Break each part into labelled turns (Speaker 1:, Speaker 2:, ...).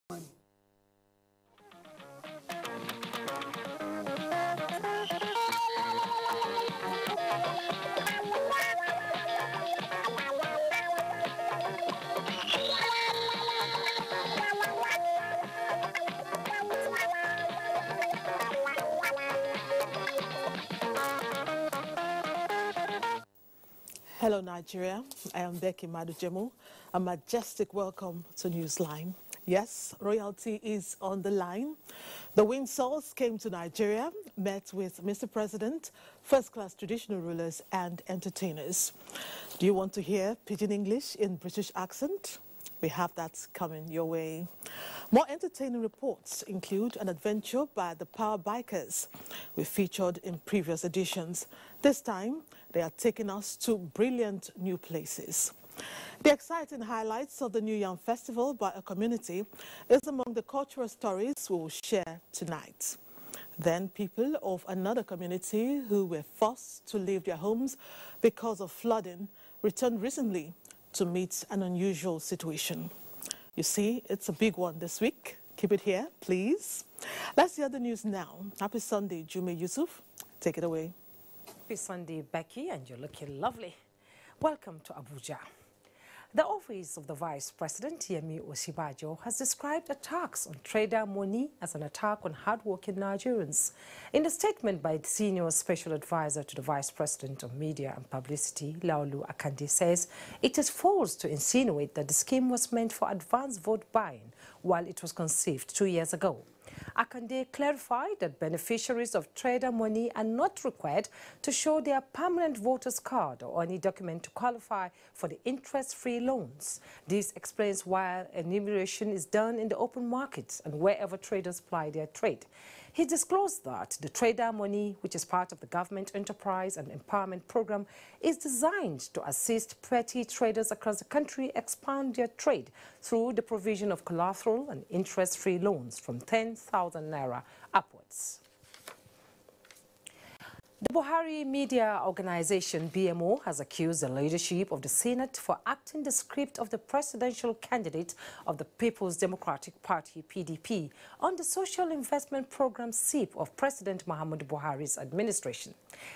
Speaker 1: Hello Nigeria, I am Becky Madujemu. A majestic welcome to Newsline. Yes, royalty is on the line. The Windsors came to Nigeria, met with Mr. President, first-class traditional rulers and entertainers. Do you want to hear Pidgin English in British accent? We have that coming your way. More entertaining reports include an adventure by the Power Bikers we featured in previous editions. This time, they are taking us to brilliant new places. The exciting highlights of the new Yam Festival by a community is among the cultural stories we will share tonight. Then people of another community who were forced to leave their homes because of flooding returned recently to meet an unusual situation. You see, it's a big one this week. Keep it here, please. Let's hear the news now. Happy Sunday, Jume Yusuf. Take it away.
Speaker 2: Happy Sunday, Becky, and you're looking lovely. Welcome to Abuja. The office of the Vice President, Yemi Osibajo, has described attacks on trader money as an attack on hardworking Nigerians. In a statement by the Senior Special Advisor to the Vice President of Media and Publicity, Laolu Akande, says it is false to insinuate that the scheme was meant for advance vote buying while it was conceived 2 years ago. Akande clarified that beneficiaries of trader money are not required to show their permanent voter's card or any document to qualify for the interest-free loans. This explains why enumeration is done in the open market and wherever traders ply their trade. He disclosed that the trader money, which is part of the government enterprise and empowerment program, is designed to assist petty traders across the country expand their trade through the provision of collateral and interest-free loans from 10,000 naira upwards. The Buhari Media Organization, BMO, has accused the leadership of the Senate for acting the script of the presidential candidate of the People's Democratic Party, PDP, on the social investment program SIP of President Muhammadu Buhari's administration.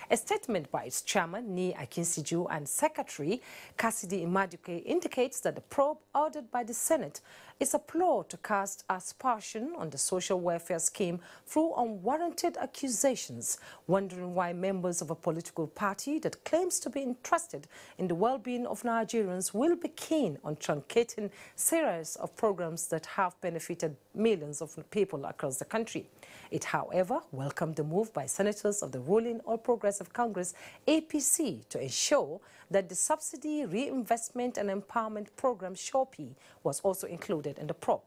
Speaker 2: A statement by its chairman, Ni Akinsiju, and secretary, Cassidy Imaduke, indicates that the probe ordered by the Senate is a ploy to cast aspersion on the social welfare scheme through unwarranted accusations, wondering why members of a political party that claims to be interested in the well-being of Nigerians will be keen on truncating series of programs that have benefited millions of people across the country. It, however, welcomed the move by senators of the ruling All Progressive Congress, APC, to ensure that the Subsidy Reinvestment and Empowerment Program, SHOPI, was also included in the probe,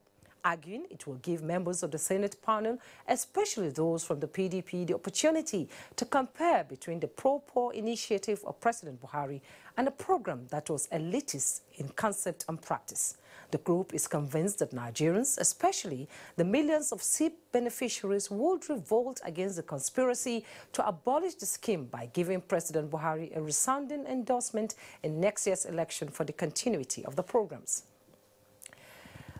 Speaker 2: arguing it will give members of the Senate panel, especially those from the PDP, the opportunity to compare between the pro-poor initiative of President Buhari and a program that was elitist in concept and practice. The group is convinced that Nigerians, especially the millions of SIP beneficiaries, would revolt against the conspiracy to abolish the scheme by giving President Buhari a resounding endorsement in next year's election for the continuity of the programs.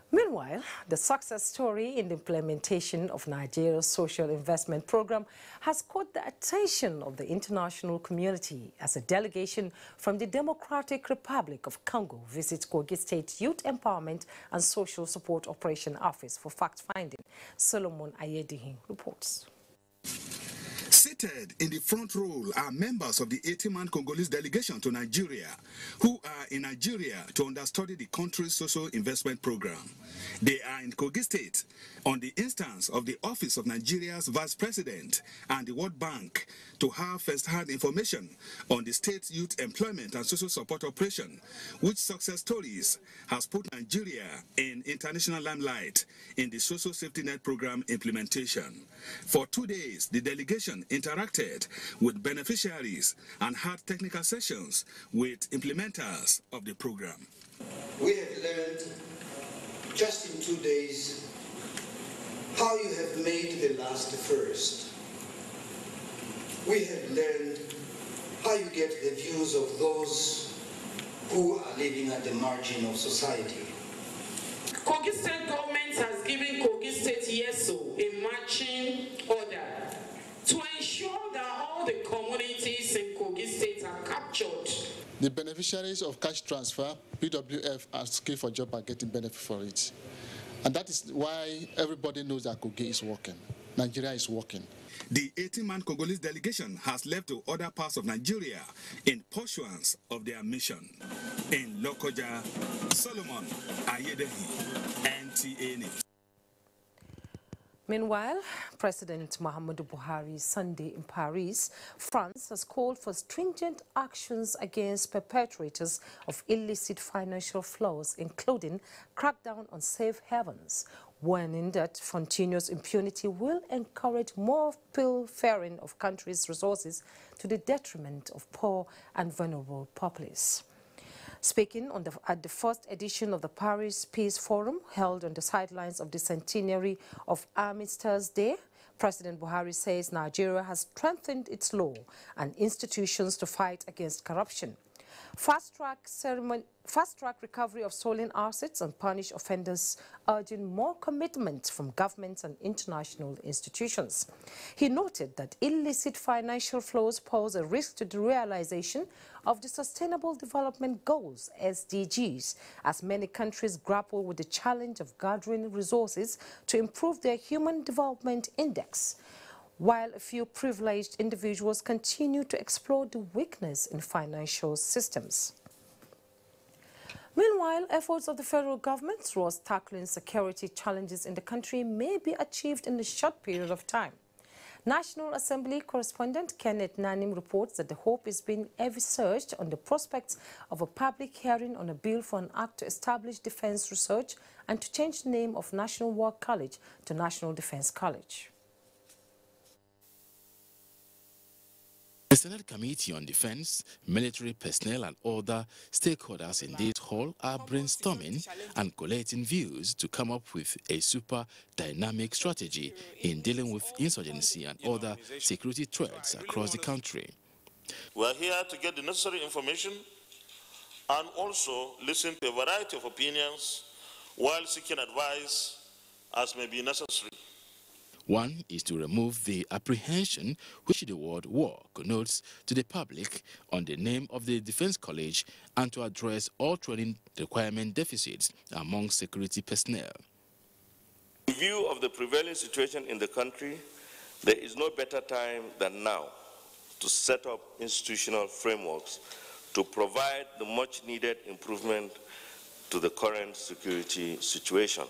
Speaker 2: Meanwhile, the success story in the implementation of Nigeria's social investment program has caught the attention of the international community as a delegation from the Democratic Republic of Congo visits Kogi State Youth Empowerment and Social Support Operation Office for fact-finding. Solomon Ayedihin reports.
Speaker 3: Seated in the front row are members of the 80-man Congolese delegation to Nigeria, who are in Nigeria to understudy the country's social investment program. They are in Kogi State on the instance of the Office of Nigeria's Vice President and the World Bank to have first-hand information on the state's youth employment and social support operation, which success stories has put Nigeria in international limelight in the social safety net program implementation. For 2 days, the delegation interacted with beneficiaries and had technical sessions with implementers of the program.
Speaker 4: We have learned just in 2 days how you have made the last first. We have learned how you get the views of those who are living at the margin of society.
Speaker 5: Kogi State government has given beneficiaries of cash transfer, PWF, are skilled for job are getting benefit for it. And that is why everybody knows that Kogi is working. Nigeria is working.
Speaker 3: The 18-man Congolese delegation has left to other parts of Nigeria in pursuance of their mission. In Lokoja, Solomon Ayedehi, NTA News.
Speaker 2: Meanwhile, President Muhammadu Buhari Sunday in Paris, France, has called for stringent actions against perpetrators of illicit financial flows, including crackdown on safe havens, warning that continuous impunity will encourage more pilfering of countries' resources to the detriment of poor and vulnerable populace. Speaking at the first edition of the Paris Peace Forum held on the sidelines of the centenary of Armistice Day, President Buhari says Nigeria has strengthened its law and institutions to fight against corruption. Fast-track recovery of stolen assets and punish offenders, urging more commitment from governments and international institutions. He noted that illicit financial flows pose a risk to the realization of the Sustainable Development Goals, SDGs, as many countries grapple with the challenge of gathering resources to improve their Human Development Index, while a few privileged individuals continue to exploit the weakness in financial systems. Meanwhile, efforts of the federal government towards tackling security challenges in the country may be achieved in a short period of time. National Assembly correspondent Kenneth Nanim reports that the hope is being envisaged on the prospects of a public hearing on a bill for an act to establish defense research and to change the name of National War College to National Defense College.
Speaker 6: The Senate Committee on Defense, Military Personnel and other stakeholders in this hall are brainstorming and collating views to come up with a super dynamic strategy in dealing with insurgency and other security threats across the country.
Speaker 7: We are here to get the necessary information and also listen to a variety of opinions while seeking advice as may be necessary.
Speaker 6: One is to remove the apprehension which the word war connotes to the public on the name of the Defense College and to address all training requirement deficits among security personnel.
Speaker 7: In view of the prevailing situation in the country, there is no better time than now to set up institutional frameworks to provide the much needed improvement to the current security situation.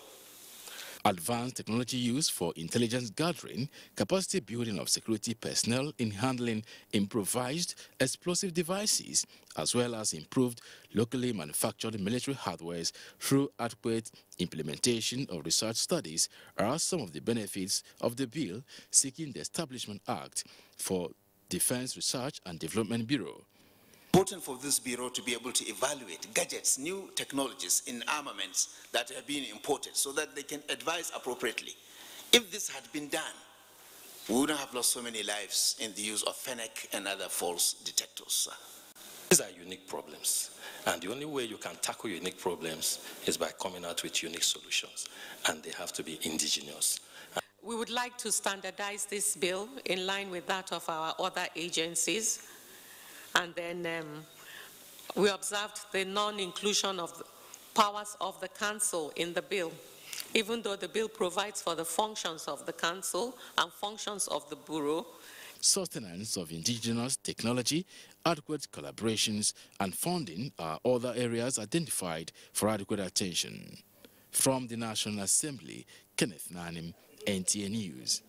Speaker 6: Advanced technology use for intelligence gathering, capacity building of security personnel in handling improvised explosive devices, as well as improved locally manufactured military hardware through adequate implementation of research studies are some of the benefits of the bill seeking the Establishment Act for Defense Research and Development Bureau.
Speaker 8: Important for this bureau to be able to evaluate gadgets, new technologies in armaments that have been imported so that they can advise appropriately. If this had been done, we wouldn't have lost so many lives in the use of Fennec and other false detectors.
Speaker 9: These are unique problems, and the only way you can tackle unique problems is by coming out with unique solutions, and they have to be indigenous.
Speaker 10: We would like to standardize this bill in line with that of our other agencies. And then we observed the non-inclusion of the powers of the council in the bill, even though the bill provides for the functions of the council and functions of the bureau.
Speaker 6: Sustenance of indigenous technology, adequate collaborations and funding are other areas identified for adequate attention. From the National Assembly, Kenneth Nanim, NTA News.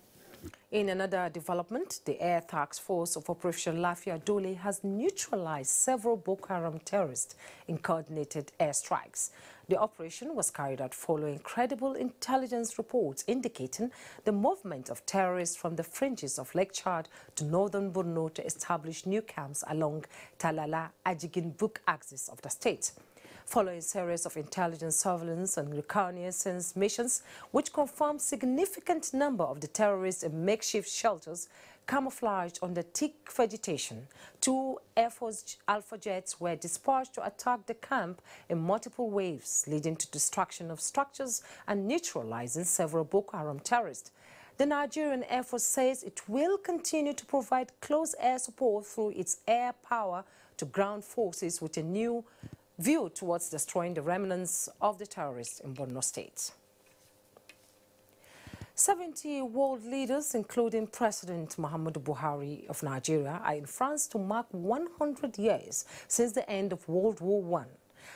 Speaker 2: In another development, the Air Task Force of Operation Lafia Dole has neutralized several Boko Haram terrorists in coordinated airstrikes. The operation was carried out following credible intelligence reports indicating the movement of terrorists from the fringes of Lake Chad to northern Borno to establish new camps along Talala-Ajigin-Buk axis of the state. Following a series of intelligence surveillance and reconnaissance missions, which confirmed significant number of the terrorists in makeshift shelters camouflaged under thick vegetation, 2 Air Force Alpha jets were dispatched to attack the camp in multiple waves, leading to destruction of structures and neutralizing several Boko Haram terrorists. The Nigerian Air Force says it will continue to provide close air support through its air power to ground forces with a new view towards destroying the remnants of the terrorists in Borno State. 70 world leaders, including President Muhammadu Buhari of Nigeria, are in France to mark 100 years since the end of World War I.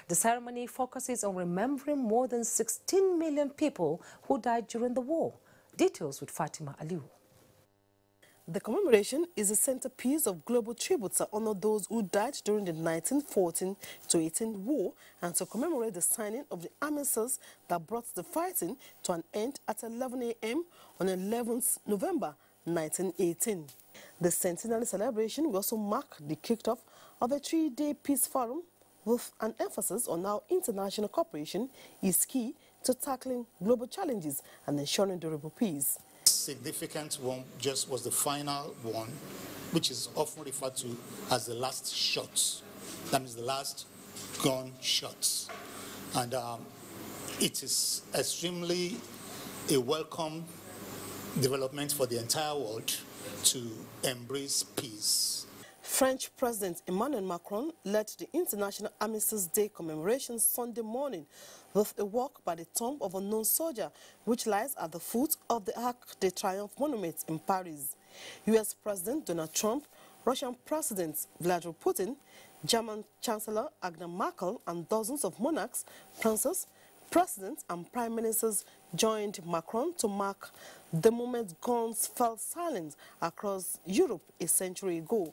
Speaker 2: The ceremony focuses on remembering more than 16 million people who died during the war. Details with Fatima Aliu.
Speaker 1: The commemoration is a centerpiece of global tributes to honor those who died during the 1914-18 war and to commemorate the signing of the armistice that brought the fighting to an end at 11 a.m. on 11th November 1918. The centenary celebration will also mark the kickoff of a 3-day peace forum with an emphasis on how international cooperation is key to tackling global challenges and ensuring durable peace.
Speaker 11: Significant one just was the final one, which is often referred to as the last shots. That means the last gun shots. And it is extremely a welcome development for the entire world to embrace peace.
Speaker 1: French President Emmanuel Macron led the International Armistice Day commemoration Sunday morning with a walk by the tomb of a unknown soldier, which lies at the foot of the Arc de Triomphe monument in Paris. U.S. President Donald Trump, Russian President Vladimir Putin, German Chancellor Angela Merkel, and dozens of monarchs, princes, presidents, and prime ministers joined Macron to mark the moment guns fell silent across Europe a century ago.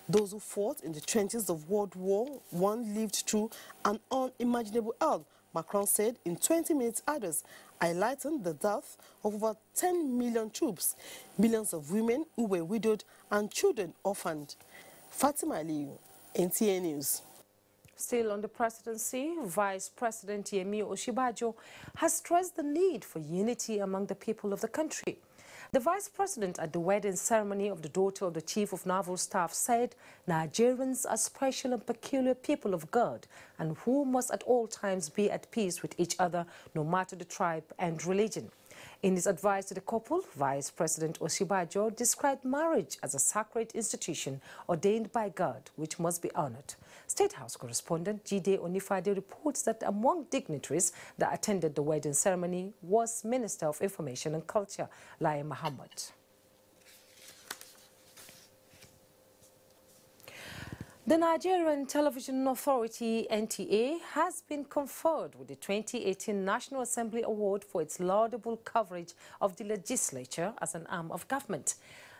Speaker 1: Those who fought in the trenches of World War I lived through an unimaginable hell, Macron said in 20 minutes address, highlighting the death of over 10 million troops, millions of women who were widowed and children orphaned. Fatima Aliu, NTA News.
Speaker 2: Still on the presidency, Vice President Yemi Osinbajo has stressed the need for unity among the people of the country. The vice president at the wedding ceremony of the daughter of the Chief of Naval Staff said Nigerians are special and peculiar people of God and who must at all times be at peace with each other, no matter the tribe and religion. In his advice to the couple, Vice President Osinbajo described marriage as a sacred institution ordained by God, which must be honored. State House correspondent Jide Onifade reports that among dignitaries that attended the wedding ceremony was Minister of Information and Culture, Lai Mohammed. The Nigerian Television Authority, NTA, has been conferred with the 2018 National Assembly Award for its laudable coverage of the legislature as an arm of government.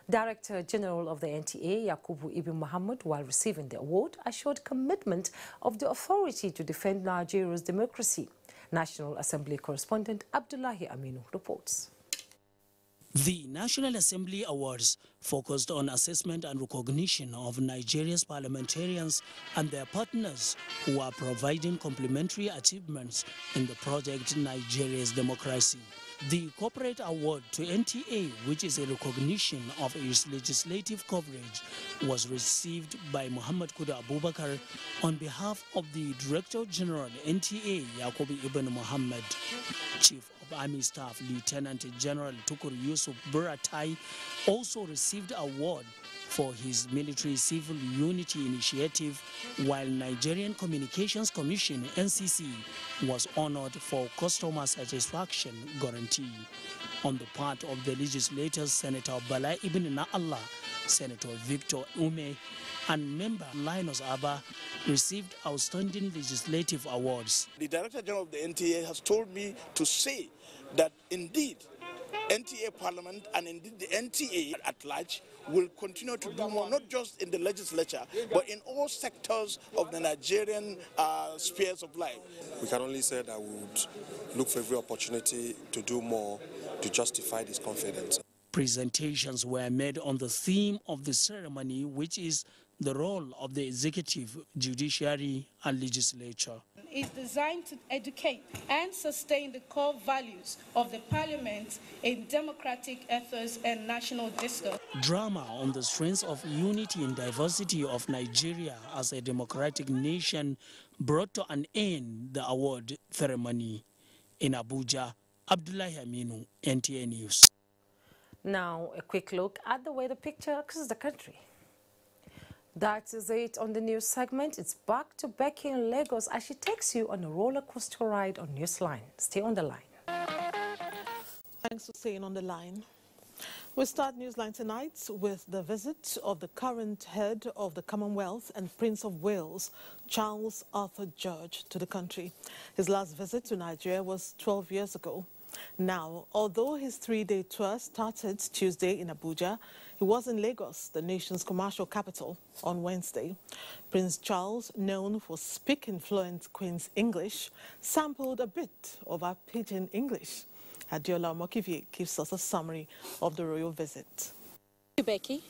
Speaker 2: Director General of the NTA, Yakubu Ibn Muhammad, while receiving the award, assured commitment of the authority to defend Nigeria's democracy. National Assembly correspondent Abdullahi Aminu reports.
Speaker 12: The National Assembly Awards focused on assessment and recognition of Nigeria's parliamentarians and their partners who are providing complementary achievements in the project Nigeria's democracy. The corporate award to NTA, which is a recognition of its legislative coverage, was received by Muhammad Kuda Abubakar on behalf of the Director General NTA, Yakubu Ibn Muhammad. Chief of Army Staff Lieutenant General Tukur Yusuf Buratai also received award for his military civil unity initiative, while Nigerian Communications Commission (NCC) was honored for customer satisfaction guarantee. On the part of the legislators, Senator Bala Ibn Na'Allah, Senator Victor Ume, and member Linus Abba received outstanding legislative awards.
Speaker 13: The Director General of the NTA has told me to say that indeed NTA Parliament and indeed the NTA at large will continue to do more, not just in the legislature, but in all sectors of the Nigerian spheres of life.
Speaker 14: We can only say that we would look for every opportunity to do more to justify this confidence.
Speaker 12: Presentations were made on the theme of the ceremony, which is the role of the executive, judiciary, and legislature.
Speaker 15: Is designed to educate and sustain the core values of the Parliament in democratic ethos and national discourse.
Speaker 12: Drama on the strengths of unity and diversity of Nigeria as a democratic nation brought to an end the award ceremony. In Abuja, Abdullahi Aminu, NTA News.
Speaker 2: Now, a quick look at the weather picture across the country. That is it on the news segment. It's back to Becky in Lagos as she takes you on a roller coaster ride on Newsline. Stay on the line.
Speaker 1: Thanks for staying on the line. We start Newsline tonight with the visit of the current head of the Commonwealth and Prince of Wales, Charles Arthur George, to the country. His last visit to Nigeria was 12 years ago. Now, although his three-day tour started Tuesday in Abuja, he was in Lagos, the nation's commercial capital, on Wednesday. Prince Charles, known for speaking fluent Queen's English, sampled a bit of our pidgin English. Adiola Mokivie gives us a summary of the royal visit.
Speaker 16: Thank you, Becky.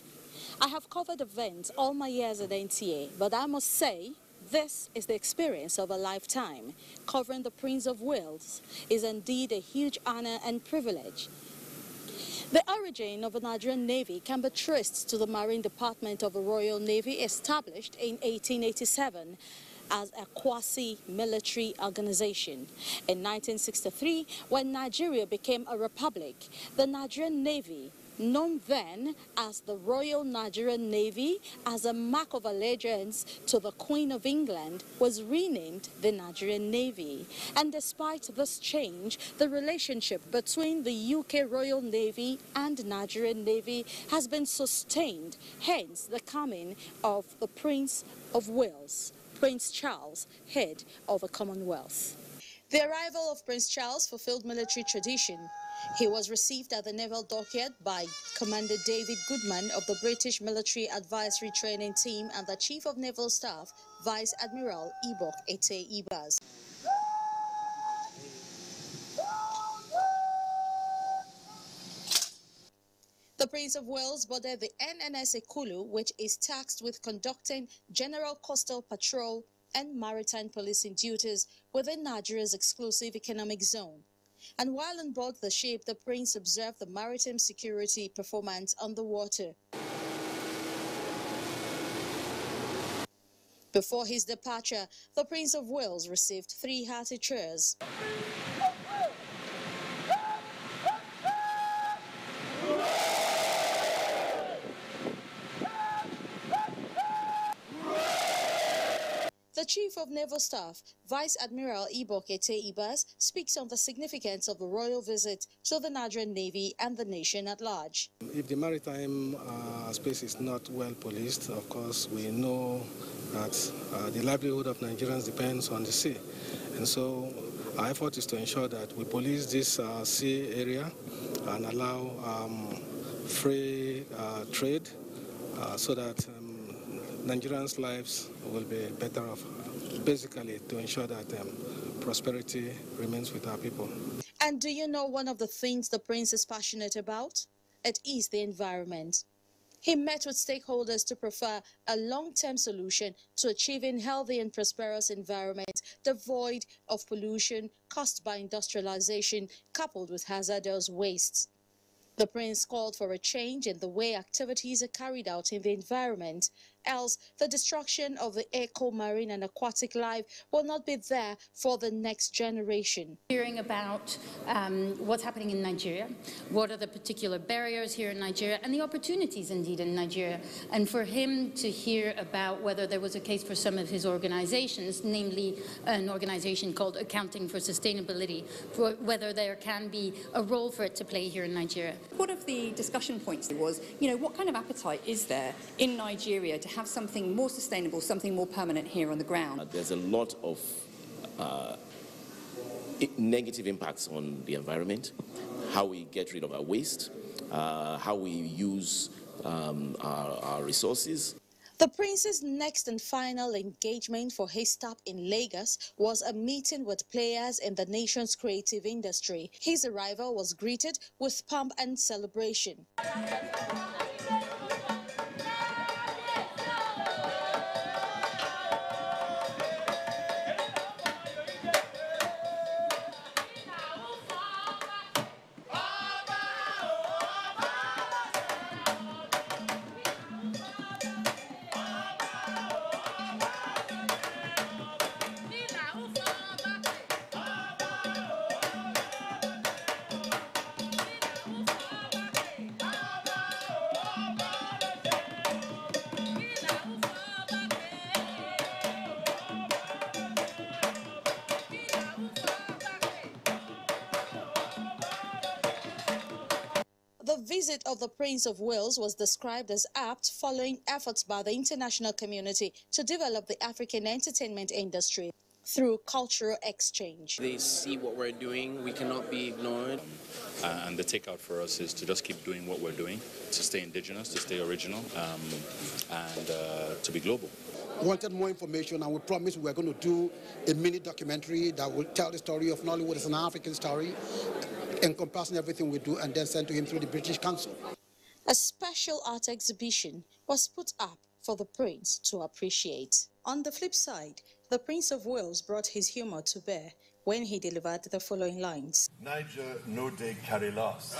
Speaker 16: I have covered events all my years at NTA, but I must say this is the experience of a lifetime. Covering the Prince of Wales is indeed a huge honor and privilege. The origin of the Nigerian Navy can be traced to the Marine Department of the Royal Navy, established in 1887. As a quasi-military organization. In 1963, when Nigeria became a republic, the Nigerian Navy, known then as the Royal Nigerian Navy, as a mark of allegiance to the Queen of England, was renamed the Nigerian Navy. And despite this change, the relationship between the UK Royal Navy and Nigerian Navy has been sustained, hence the coming of the Prince of Wales, Prince Charles, head of the Commonwealth. The arrival of Prince Charles fulfilled military tradition. He was received at the Naval Dockyard by Commander David Goodman of the British Military Advisory Training Team and the Chief of Naval Staff, Vice Admiral Ibok Ete Ibas. The Prince of Wales boarded the NNS Ekulu, which is tasked with conducting general coastal patrol and maritime policing duties within Nigeria's exclusive economic zone. And while on board the ship, the Prince observed the maritime security performance on the water. Before his departure, the Prince of Wales received 3 hearty cheers. The Chief of Naval Staff, Vice Admiral Ibok Ete Ibas, speaks on the significance of the royal visit to the Nigerian Navy and the nation at large.
Speaker 17: If the maritime space is not well policed, of course, we know that the livelihood of Nigerians depends on the sea. And so our effort is to ensure that we police this sea area and allow free trade so that Nigerians' lives will be better off, basically to ensure that prosperity remains with our people.
Speaker 16: And do you know one of the things the Prince is passionate about? It is the environment. He met with stakeholders to prefer a long-term solution to achieving healthy and prosperous environment devoid of pollution caused by industrialization coupled with hazardous wastes. The Prince called for a change in the way activities are carried out in the environment, else the destruction of the eco, marine and aquatic life will not be there for the next generation.
Speaker 18: Hearing about what's happening in Nigeria, what are the particular barriers here in Nigeria and the opportunities indeed in Nigeria, and for him to hear about whether there was a case for some of his organizations, namely an organization called Accounting for Sustainability, for whether there can be a role for it to play here in Nigeria.
Speaker 19: One of the discussion points was, what kind of appetite is there in Nigeria to have something more sustainable, something more permanent here on the ground?
Speaker 20: There's a lot of negative impacts on the environment, how we get rid of our waste, how we use our resources.
Speaker 16: The Prince's next and final engagement for his stop in Lagos was a meeting with players in the nation's creative industry. His arrival was greeted with pomp and celebration. visit of the Prince of Wales was described as apt following efforts by the international community to develop the African entertainment industry through cultural exchange.
Speaker 21: They see what we're doing, we cannot be ignored.
Speaker 22: And the takeout for us is to just keep doing what we're doing, to stay indigenous, to stay original, and to be global.
Speaker 23: Wanted more information, and we promised we were going to do a mini documentary that will tell the story of Nollywood as an African story, encompassing everything we do, and then sent to him through the British Council.
Speaker 16: A special art exhibition was put up for the Prince to appreciate. On the flip side, the Prince of Wales brought his humor to bear when he delivered the following lines.
Speaker 24: Niger no day carry last.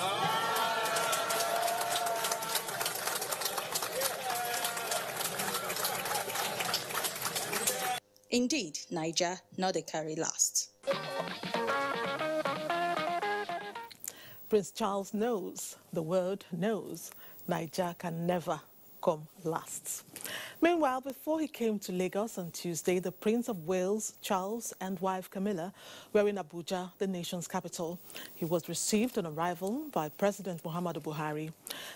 Speaker 16: Indeed, Niger no dey carry last.
Speaker 1: Prince Charles knows, the world knows, Niger can never come last. Meanwhile, before he came to Lagos on Tuesday, the Prince of Wales, Charles, and wife Camilla were in Abuja, the nation's capital. He was received on arrival by President Muhammadu Buhari.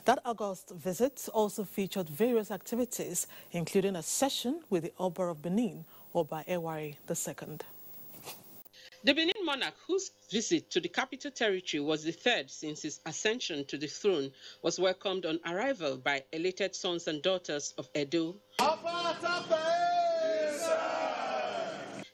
Speaker 1: That August visit also featured various activities, including a session with the Oba of Benin, Oba Ewari II.
Speaker 25: The Benin monarch, whose visit to the capital territory was the third since his ascension to the throne, was welcomed on arrival by elated sons and daughters of Edo.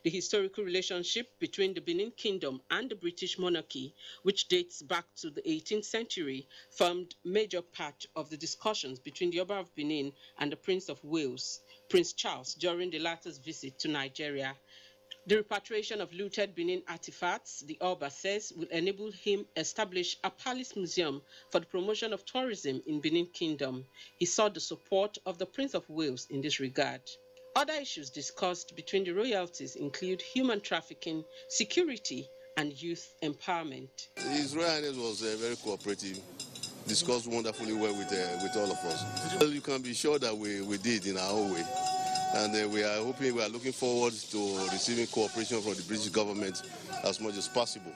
Speaker 25: The historical relationship between the Benin Kingdom and the British monarchy, which dates back to the 18th century, formed a major part of the discussions between the Oba of Benin and the Prince of Wales, Prince Charles, during the latter's visit to Nigeria. The repatriation of looted Benin artifacts, the Oba says, will enable him establish a palace museum for the promotion of tourism in Benin Kingdom. He sought the support of the Prince of Wales in this regard. Other issues discussed between the royalties include human trafficking, security, and youth empowerment.
Speaker 26: His Royal Highness was very cooperative, discussed wonderfully well with all of us. Well, you can be sure that we did in our own way. And we are looking forward to receiving cooperation from the British government as much as possible.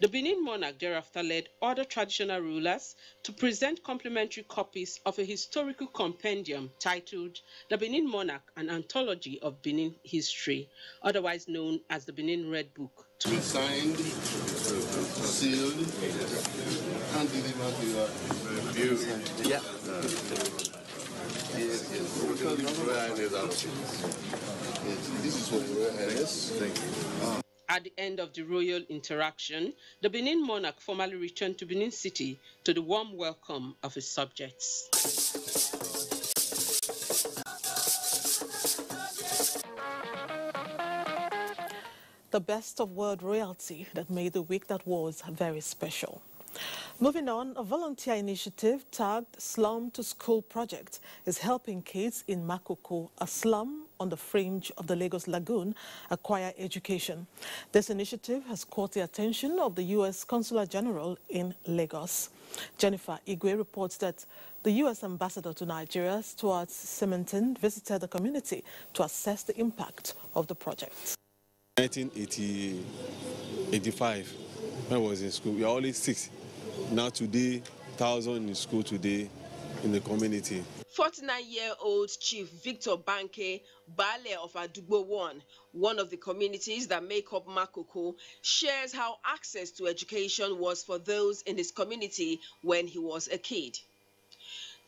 Speaker 25: The Benin monarch thereafter led other traditional rulers to present complimentary copies of a historical compendium titled The Benin Monarch, an Anthology of Benin History, otherwise known as the Benin Red Book.
Speaker 26: To be signed, sealed, and delivered to your view. Yeah. Yes. This is for the Royal Highness. Thank you.
Speaker 25: At the end of the royal interaction, the Benin monarch formally returned to Benin City to the warm welcome of his subjects.
Speaker 1: The best of world royalty that made the week that was very special. Moving on, a volunteer initiative tagged Slum to School project is helping kids in Makoko, a slum on the fringe of the Lagos Lagoon, acquire education. This initiative has caught the attention of the U.S. Consular General in Lagos. Jennifer Igwe reports that the U.S. ambassador to Nigeria, Stuart Simonton, visited the community to assess the impact of the project.
Speaker 27: 1985, when I was in school, we were only 6. Now today, 1,000 in school today in the community.
Speaker 25: 49-year-old Chief Victor Banke, Bale of Adugbo 1 of the communities that make up Makoko, shares how access to education was for those in his community when he was a kid.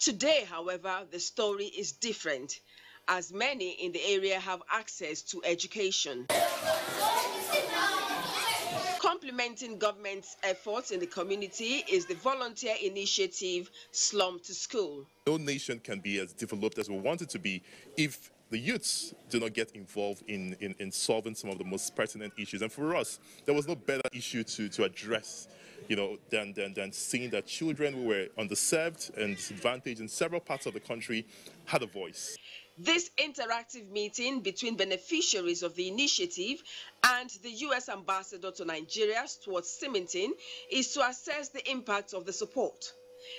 Speaker 25: Today, however, the story is different, as many in the area have access to education. Complementing government's efforts in the community is the volunteer initiative Slum to School.
Speaker 28: No nation can be as developed as we want it to be if the youths do not get involved in solving some of the most pertinent issues. And for us, there was no better issue to address, than seeing that children who were underserved and disadvantaged in several parts of the country had a voice.
Speaker 25: This interactive meeting between beneficiaries of the initiative and the U.S. ambassador to Nigeria, Stuart Simonton, is to assess the impact of the support.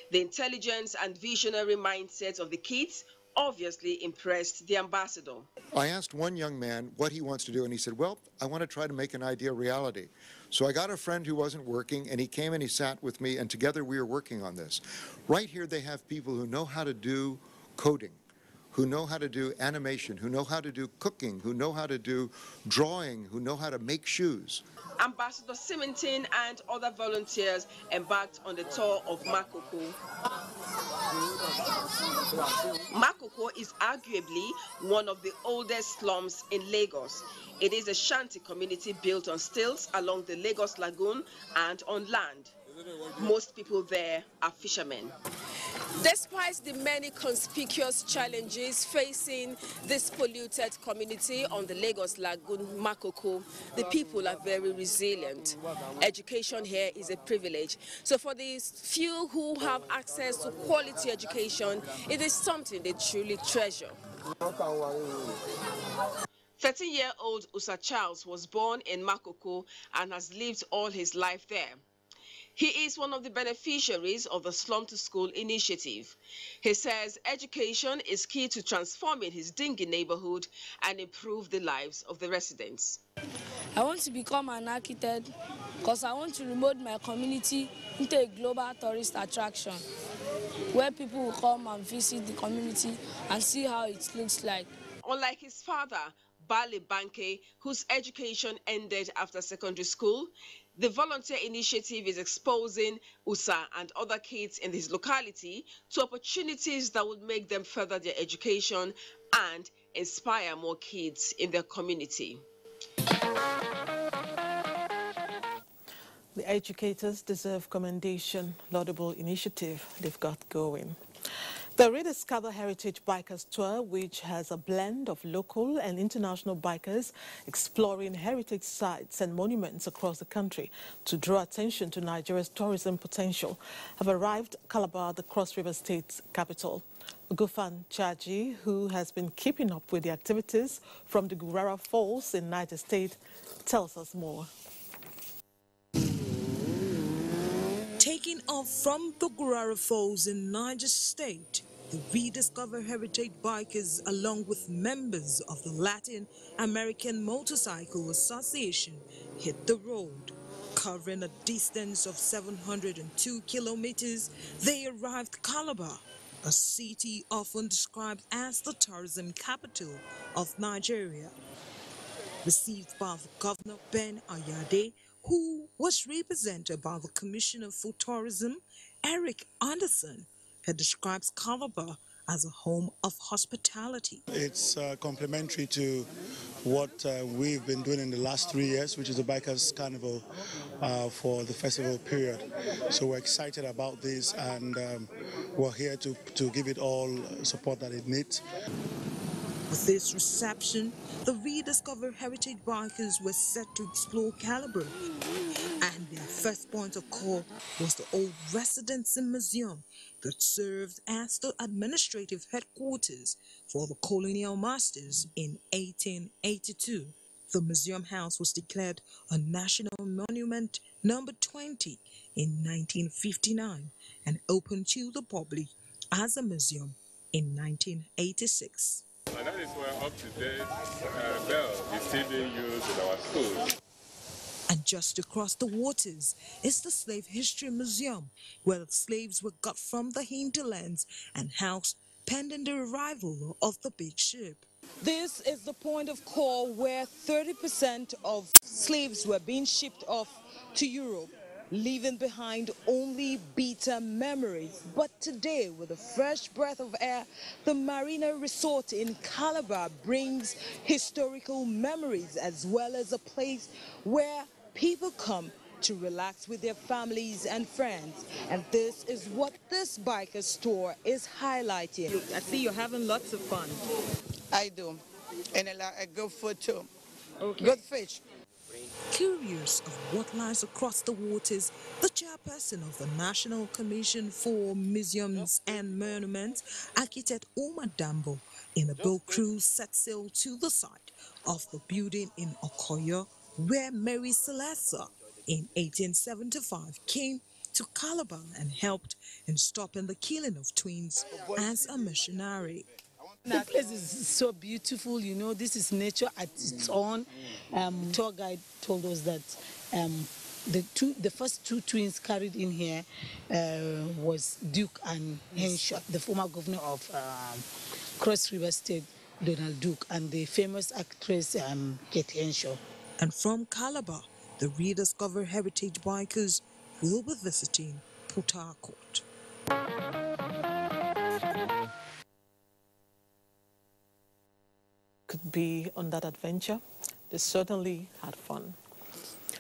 Speaker 25: The intelligence and visionary mindset of the kids obviously impressed the ambassador.
Speaker 3: I asked one young man what he wants to do, and he said, well, I want to try to make an idea reality. So I got a friend who wasn't working, and he came and he sat with me, and together we were working on this. Right here they have people who know how to do coding, who know how to do animation, who know how to do cooking, who know how to do drawing, who know how to make shoes.
Speaker 25: Ambassador Simonton and other volunteers embarked on the tour of Makoko. Makoko is arguably one of the oldest slums in Lagos. It is a shanty community built on stilts along the Lagos Lagoon and on land. Most people there are fishermen. Despite the many conspicuous challenges facing this polluted community on the Lagos Lagoon, Makoko, the people are very resilient. Education here is a privilege. So for these few who have access to quality education, it is something they truly treasure. 13-year-old Usa Charles was born in Makoko and has lived all his life there. He is one of the beneficiaries of the Slum to School initiative. He says education is key to transforming his dingy neighborhood and improve the lives of the residents.
Speaker 4: I want to become an architect because I want to remote my community into a global tourist attraction where people will come and visit the community and see how it looks like.
Speaker 25: Unlike his father, Bale Banke, whose education ended after secondary school, the volunteer initiative is exposing Usa and other kids in his locality to opportunities that would make them further their education and inspire more kids in their community. The educators deserve commendation, laudable initiative they've got going. The Rediscover Heritage Bikers Tour, which has a blend of local and international bikers exploring heritage sites and monuments across the country to draw attention to Nigeria's tourism potential, have arrived at Calabar, the Cross River State's capital. Gufan Chaji, who has been keeping up with the activities from the Gurara Falls in Niger State, tells us more.
Speaker 5: Taking off from the Gurara Falls in Niger State, the Rediscover Heritage Bikers, along with members of the Latin American Motorcycle Association, hit the road. Covering a distance of 702 kilometers, they arrived Calabar, a city often described as the tourism capital of Nigeria. Received by the Governor Ben Ayade, who was represented by the Commissioner for Tourism, Eric Anderson, who describes Calabar as a home of hospitality.
Speaker 6: It's complementary to what we've been doing in the last 3 years, which is the Bikers Carnival for the festival period. So we're excited about this, and we're here to give it all support that it needs.
Speaker 5: With this reception, the Rediscover Heritage Bikers were set to explore Calabar, and their first point of call was the old Residency Museum that served as the administrative headquarters for the colonial masters in 1882. The museum house was declared a National Monument number 20 in 1959 and opened to the public as a museum in 1986.
Speaker 7: And that is where up-to-date bell is still being used in our schools.
Speaker 5: And just across the waters is the Slave History Museum, where the slaves were got from the hinterlands and housed pending the arrival of the big ship.
Speaker 8: This is the point of call where 30% of slaves were being shipped off to Europe, leaving behind only bitter memories. But today, with a fresh breath of air, the Marina Resort in Calabar brings historical memories as well as a place where people come to relax with their families and friends. And this is what this biker store is highlighting. I see you're having lots of fun.
Speaker 9: I do. And a good food too.
Speaker 8: Okay.
Speaker 9: Good fish.
Speaker 5: Curious of what lies across the waters, the chairperson of the National Commission for Museums and Monuments, architect Omar Dambo, in a boat cruise set sail to the site of the building in Okoyo, where Mary Celeste in 1875 came to Calabar and helped in stopping the killing of twins as a missionary.
Speaker 2: The place is so beautiful, you know, this is nature at its own. Tour guide told us that the first two twins carried in here was Duke and Henshaw, the former governor of Cross River State, Donald Duke, and the famous actress Kate Henshaw.
Speaker 5: And from Calabar, the rediscovered heritage bikers will be visiting Port Harcourt.
Speaker 1: Could be on that adventure. They certainly had fun.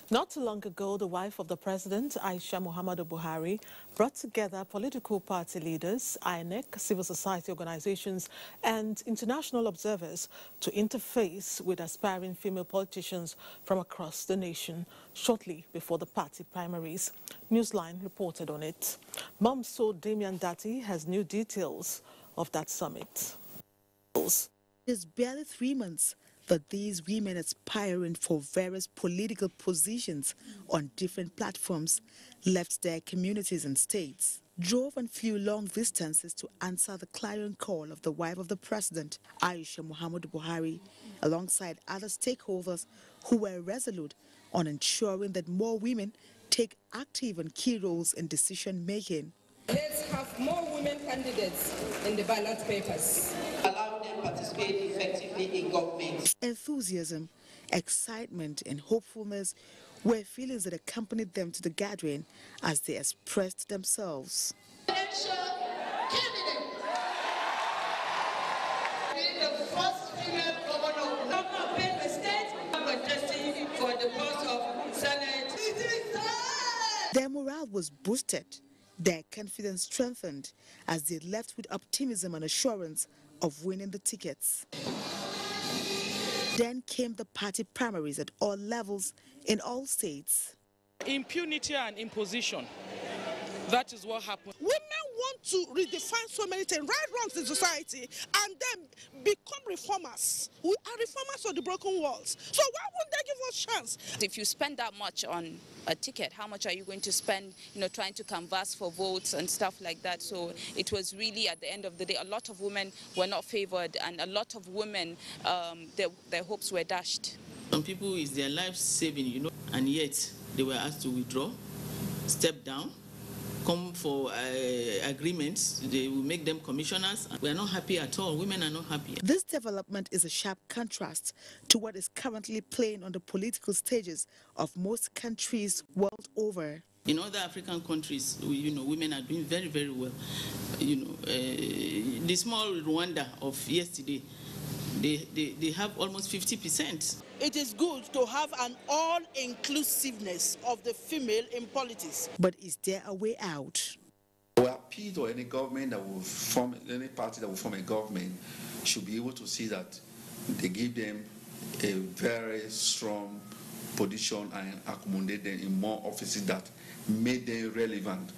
Speaker 1: Not too long ago, the wife of the president, Aisha Muhammadu Buhari, brought together political party leaders, INEC, civil society organizations, and international observers to interface with aspiring female politicians from across the nation shortly before the party primaries. Newsline reported on it. Mamso Damian Dati has new details of that summit.
Speaker 10: It's barely 3 months that these women aspiring for various political positions on different platforms left their communities and states, drove and flew long distances to answer the clarion call of the wife of the president, Aisha Muhammadu Buhari, alongside other stakeholders who were resolute on ensuring that more women take active and key roles in decision-making.
Speaker 11: Let's have more women candidates in the ballot papers. Allow them to participate effectively in government.
Speaker 10: Enthusiasm, excitement, and hopefulness were feelings that accompanied them to the gathering as they expressed themselves.
Speaker 11: Presidential candidate, being the first female governor of Benue State, contesting for the post of Senate.
Speaker 10: Their morale was boosted, their confidence strengthened as they left with optimism and assurance of winning the tickets. Then came the party primaries at all levels in all states.
Speaker 12: Impunity and imposition. That is what happened.
Speaker 13: Women want to redefine so many things, right wrongs in society, and then become reformers. We are reformers of the broken walls. So why wouldn't they give us a chance?
Speaker 14: If you spend that much on a ticket, how much are you going to spend, trying to canvass for votes and stuff like that? So it was really, at the end of the day, a lot of women were not favored, and a lot of women, their hopes were dashed.
Speaker 15: Some people, is their life saving, and yet they were asked to withdraw, step down, come for agreements. They will make them commissioners. We are not happy at all. Women are not happy.
Speaker 10: This development is a sharp contrast to what is currently playing on the political stages of most countries world over.
Speaker 15: In other African countries, women are doing very, very well. The small Rwanda of yesterday, they have almost 50%.
Speaker 13: It is good to have an all-inclusiveness of the female in politics.
Speaker 10: But is there a way out?
Speaker 17: We appeal to any government that will form, any party that will form a government should be able to see that they give them a very strong position and accommodate them in more offices that make them relevant.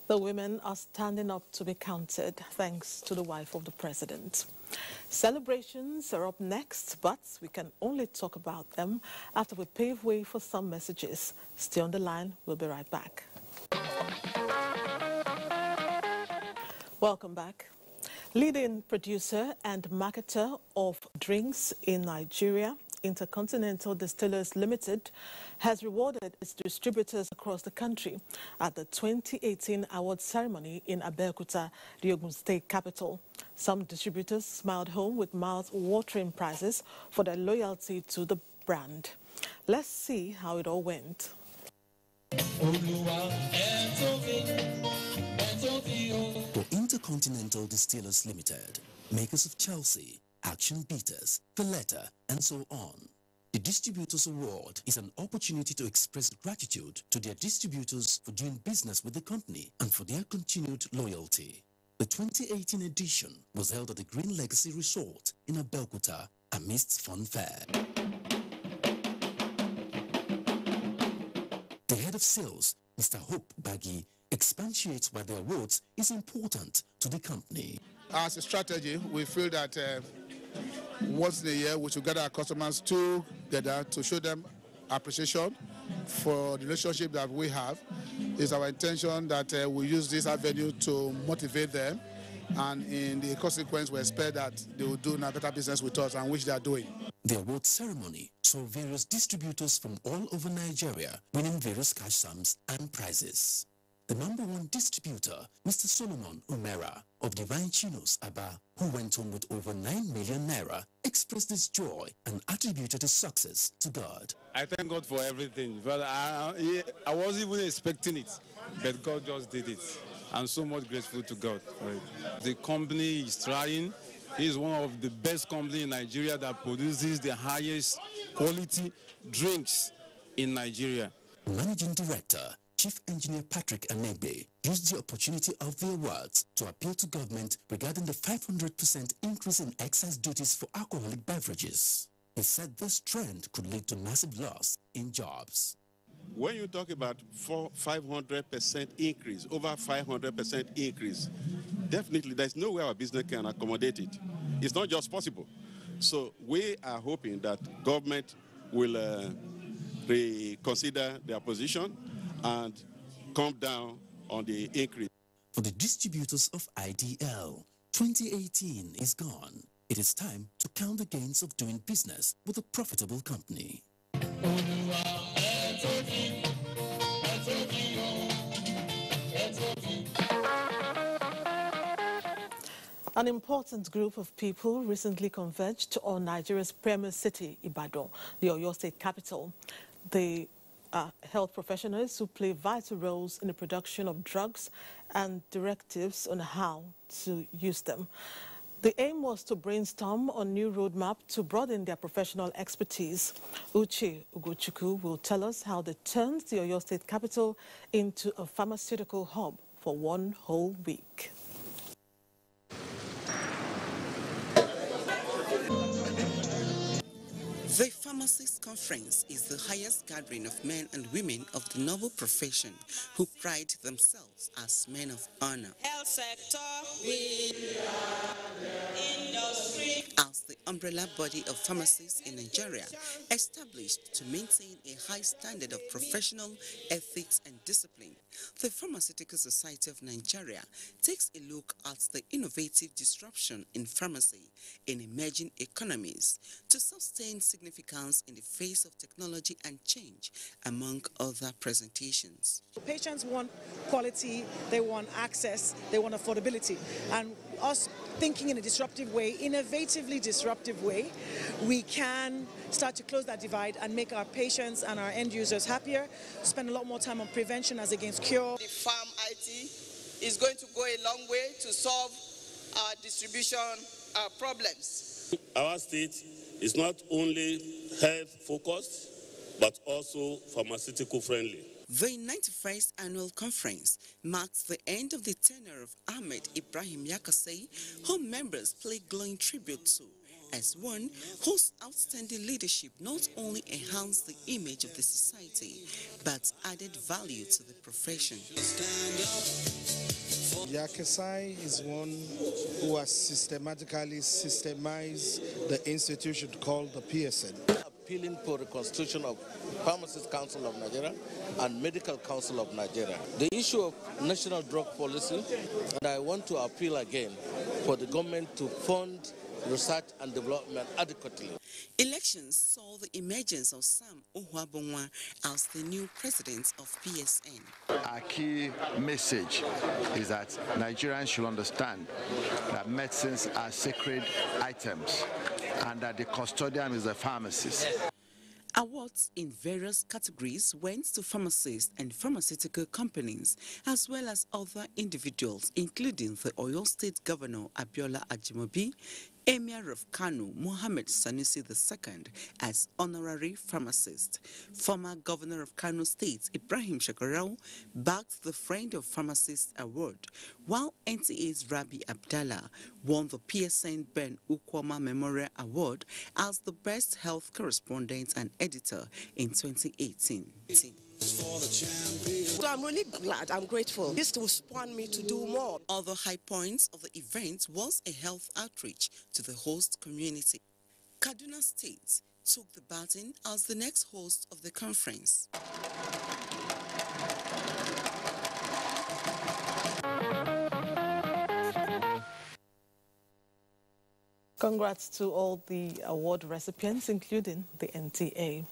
Speaker 1: The women are standing up to be counted, thanks to the wife of the president. Celebrations are up next, but we can only talk about them after we pave way for some messages. Stay on the line, we'll be right back. Welcome back. Leading producer and marketer of drinks in Nigeria, Intercontinental Distillers Limited, has rewarded its distributors across the country at the 2018 award ceremony in Abuja, the Ogun State capital. Some distributors smiled home with mouth-watering prizes for their loyalty to the brand. Let's see how it all went.
Speaker 29: For Intercontinental Distillers Limited, makers of Chelsea, Action Bitters, Valletta, and so on, the Distributors Award is an opportunity to express gratitude to their distributors for doing business with the company and for their continued loyalty. The 2018 edition was held at the Green Legacy Resort in Abuja amidst fun fair. The head of sales, Mr. Hope Baggy, expatiates why the awards is important to the company.
Speaker 30: As a strategy, we feel that
Speaker 6: once in a year, we should gather our customers together to show them appreciation for the relationship that we have. It's our intention that we use this avenue to motivate them, and in the consequence, we expect that they will do now better business with us, and which they are doing.
Speaker 29: The award ceremony saw various distributors from all over Nigeria winning various cash sums and prizes. The #1 distributor, Mr. Solomon Umera of Divine Chinos, Aba, who went home with over 9 million naira, expressed his joy and attributed his success to God.
Speaker 16: I thank God for everything, but I wasn't even expecting it, but God just did it. I'm so much grateful to God for it. The company is trying. He is one of the best companies in Nigeria that produces the highest quality drinks in Nigeria.
Speaker 29: Managing Director, Chief Engineer Patrick Anegbe used the opportunity of the awards to appeal to government regarding the 500% increase in excise duties for alcoholic beverages. He said this trend could lead to massive loss in jobs.
Speaker 18: When you talk about 500% increase, over 500% increase, definitely there's no way our business can accommodate it. It's not just possible. So we are hoping that government will reconsider their position and come down on the increase.
Speaker 29: For the distributors of IDL, 2018 is gone. It is time to count the gains of doing business with a profitable company.
Speaker 1: An important group of people recently converged on Nigeria's premier city, Ibadan, the Oyo State capital. They are health professionals who play vital roles in the production of drugs and directives on how to use them. The aim was to brainstorm on new roadmap to broaden their professional expertise. Uche Ugochukwu will tell us how they turned the Oyo State capital into a pharmaceutical hub for one whole week.
Speaker 19: The Pharmacists Conference is the highest gathering of men and women of the noble profession who pride themselves as men of honor.
Speaker 20: Health sector, industry.
Speaker 19: As the umbrella body of pharmacists in Nigeria, established to maintain a high standard of professional ethics and discipline, the Pharmaceutical Society of Nigeria takes a look at the innovative disruption in pharmacy in emerging economies to sustain significance in the face of technology and change, among other presentations.
Speaker 21: Patients want quality, they want access, they want affordability, and us thinking in a disruptive way, innovatively disruptive way, we can start to close that divide and make our patients and our end users happier, spend a lot more time on prevention as against cure.
Speaker 20: The farm IT is going to go a long way to solve our distribution problems.
Speaker 22: Our state is not only health focused, but also pharmaceutical friendly.
Speaker 19: The 91st annual conference marks the end of the tenure of Ahmed Ibrahim Yakasei, whom members play glowing tribute to, as one whose outstanding leadership not only enhanced the image of the society, but added value to the profession.
Speaker 23: Yakasai is one who has systematically systemized the institution called the PSN.
Speaker 22: Appealing for the constitution of Pharmacists Council of Nigeria and Medical Council of Nigeria. The issue of national drug policy, and I want to appeal again for the government to fund research and development adequately.
Speaker 19: Elections saw the emergence of Sam Ohuabonwa as the new president of PSN.
Speaker 24: Our key message is that Nigerians should understand that medicines are sacred items and that the custodian is the pharmacist.
Speaker 19: Awards in various categories went to pharmacists and pharmaceutical companies, as well as other individuals, including the Oyo State Governor Abiola Ajimobi, Emir of Kano Mohammed Sanusi II as honorary pharmacist. Former Governor of Kano State Ibrahim Shekarau backed the Friend of Pharmacists Award, while NTA's Rabi Abdallah won the PSN Ben Ukwama Memorial Award as the Best Health Correspondent and Editor in 2018.
Speaker 3: So I'm really glad, I'm grateful. This will spawn me to do more.
Speaker 19: Other high points of the event was a health outreach to the host community. Kaduna State took the baton as the next host of the conference.
Speaker 1: Congrats to all the award recipients, including the NTA.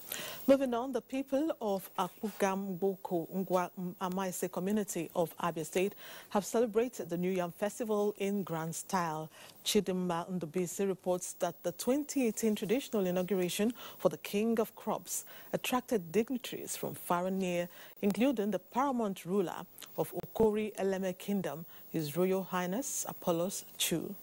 Speaker 1: Moving on, the people of Akugamboko Ngwa Amaise community of Abia State have celebrated the New Yam Festival in grand style. Chidimma Ndubisi reports that the 2018 traditional inauguration for the King of Crops attracted dignitaries from far and near, including the paramount ruler of Okori Eleme Kingdom, His Royal Highness Apollos Chu.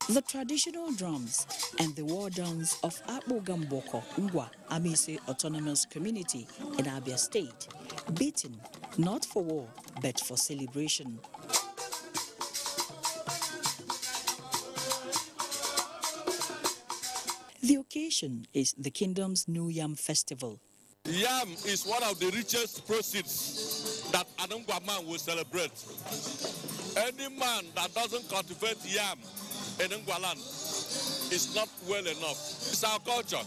Speaker 4: The traditional drums and the war dance of Akugamboko Ngwa Amaise Autonomous Community in Abia State, beaten not for war but for celebration. The occasion is the kingdom's New Yam Festival.
Speaker 7: Yam is one of the richest proceeds that an Ngwa man will celebrate. Any man that doesn't cultivate yam in Ngwaland is not well enough. It's our culture.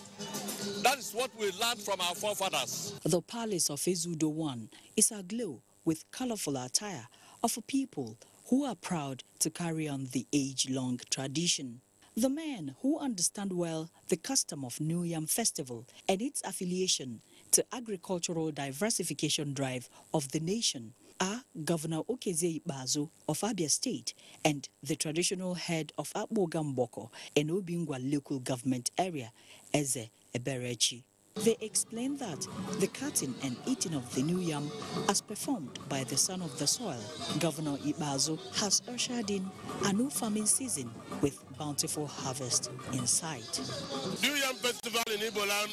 Speaker 7: That is what we learned from our forefathers.
Speaker 4: The palace of Ezudo I is aglow with colorful attire of a people who are proud to carry on the age-long tradition. The men who understand well the custom of New Yam Festival and its affiliation to agricultural diversification drive of the nation are Governor Okezie Bazo of Abia State and the traditional head of Akugamboko and Obingwa local government area, Eze Eberechi. They explain that the cutting and eating of the new yam, as performed by the son of the soil, Governor Ibazo, has ushered in a new farming season with bountiful harvest in sight.
Speaker 7: New Yam Festival in Igbo land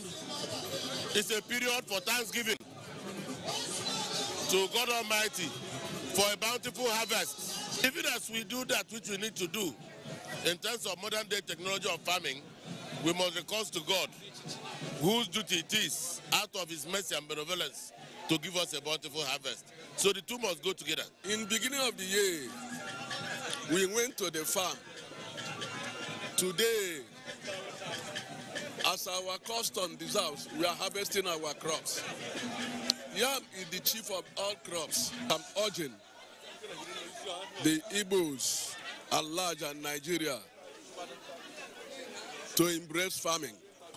Speaker 7: is a period for thanksgiving to God Almighty for a bountiful harvest. Even as we do that which we need to do in terms of modern day technology of farming, we must recourse to God, whose duty it is, out of his mercy and benevolence, to give us a bountiful harvest. So the two must go together.
Speaker 8: In the beginning of the year, we went to the farm. Today, as our custom deserves, we are harvesting our crops. Yam is the chief of all crops. I'm urging the Igbos at large and Nigeria to embrace farming.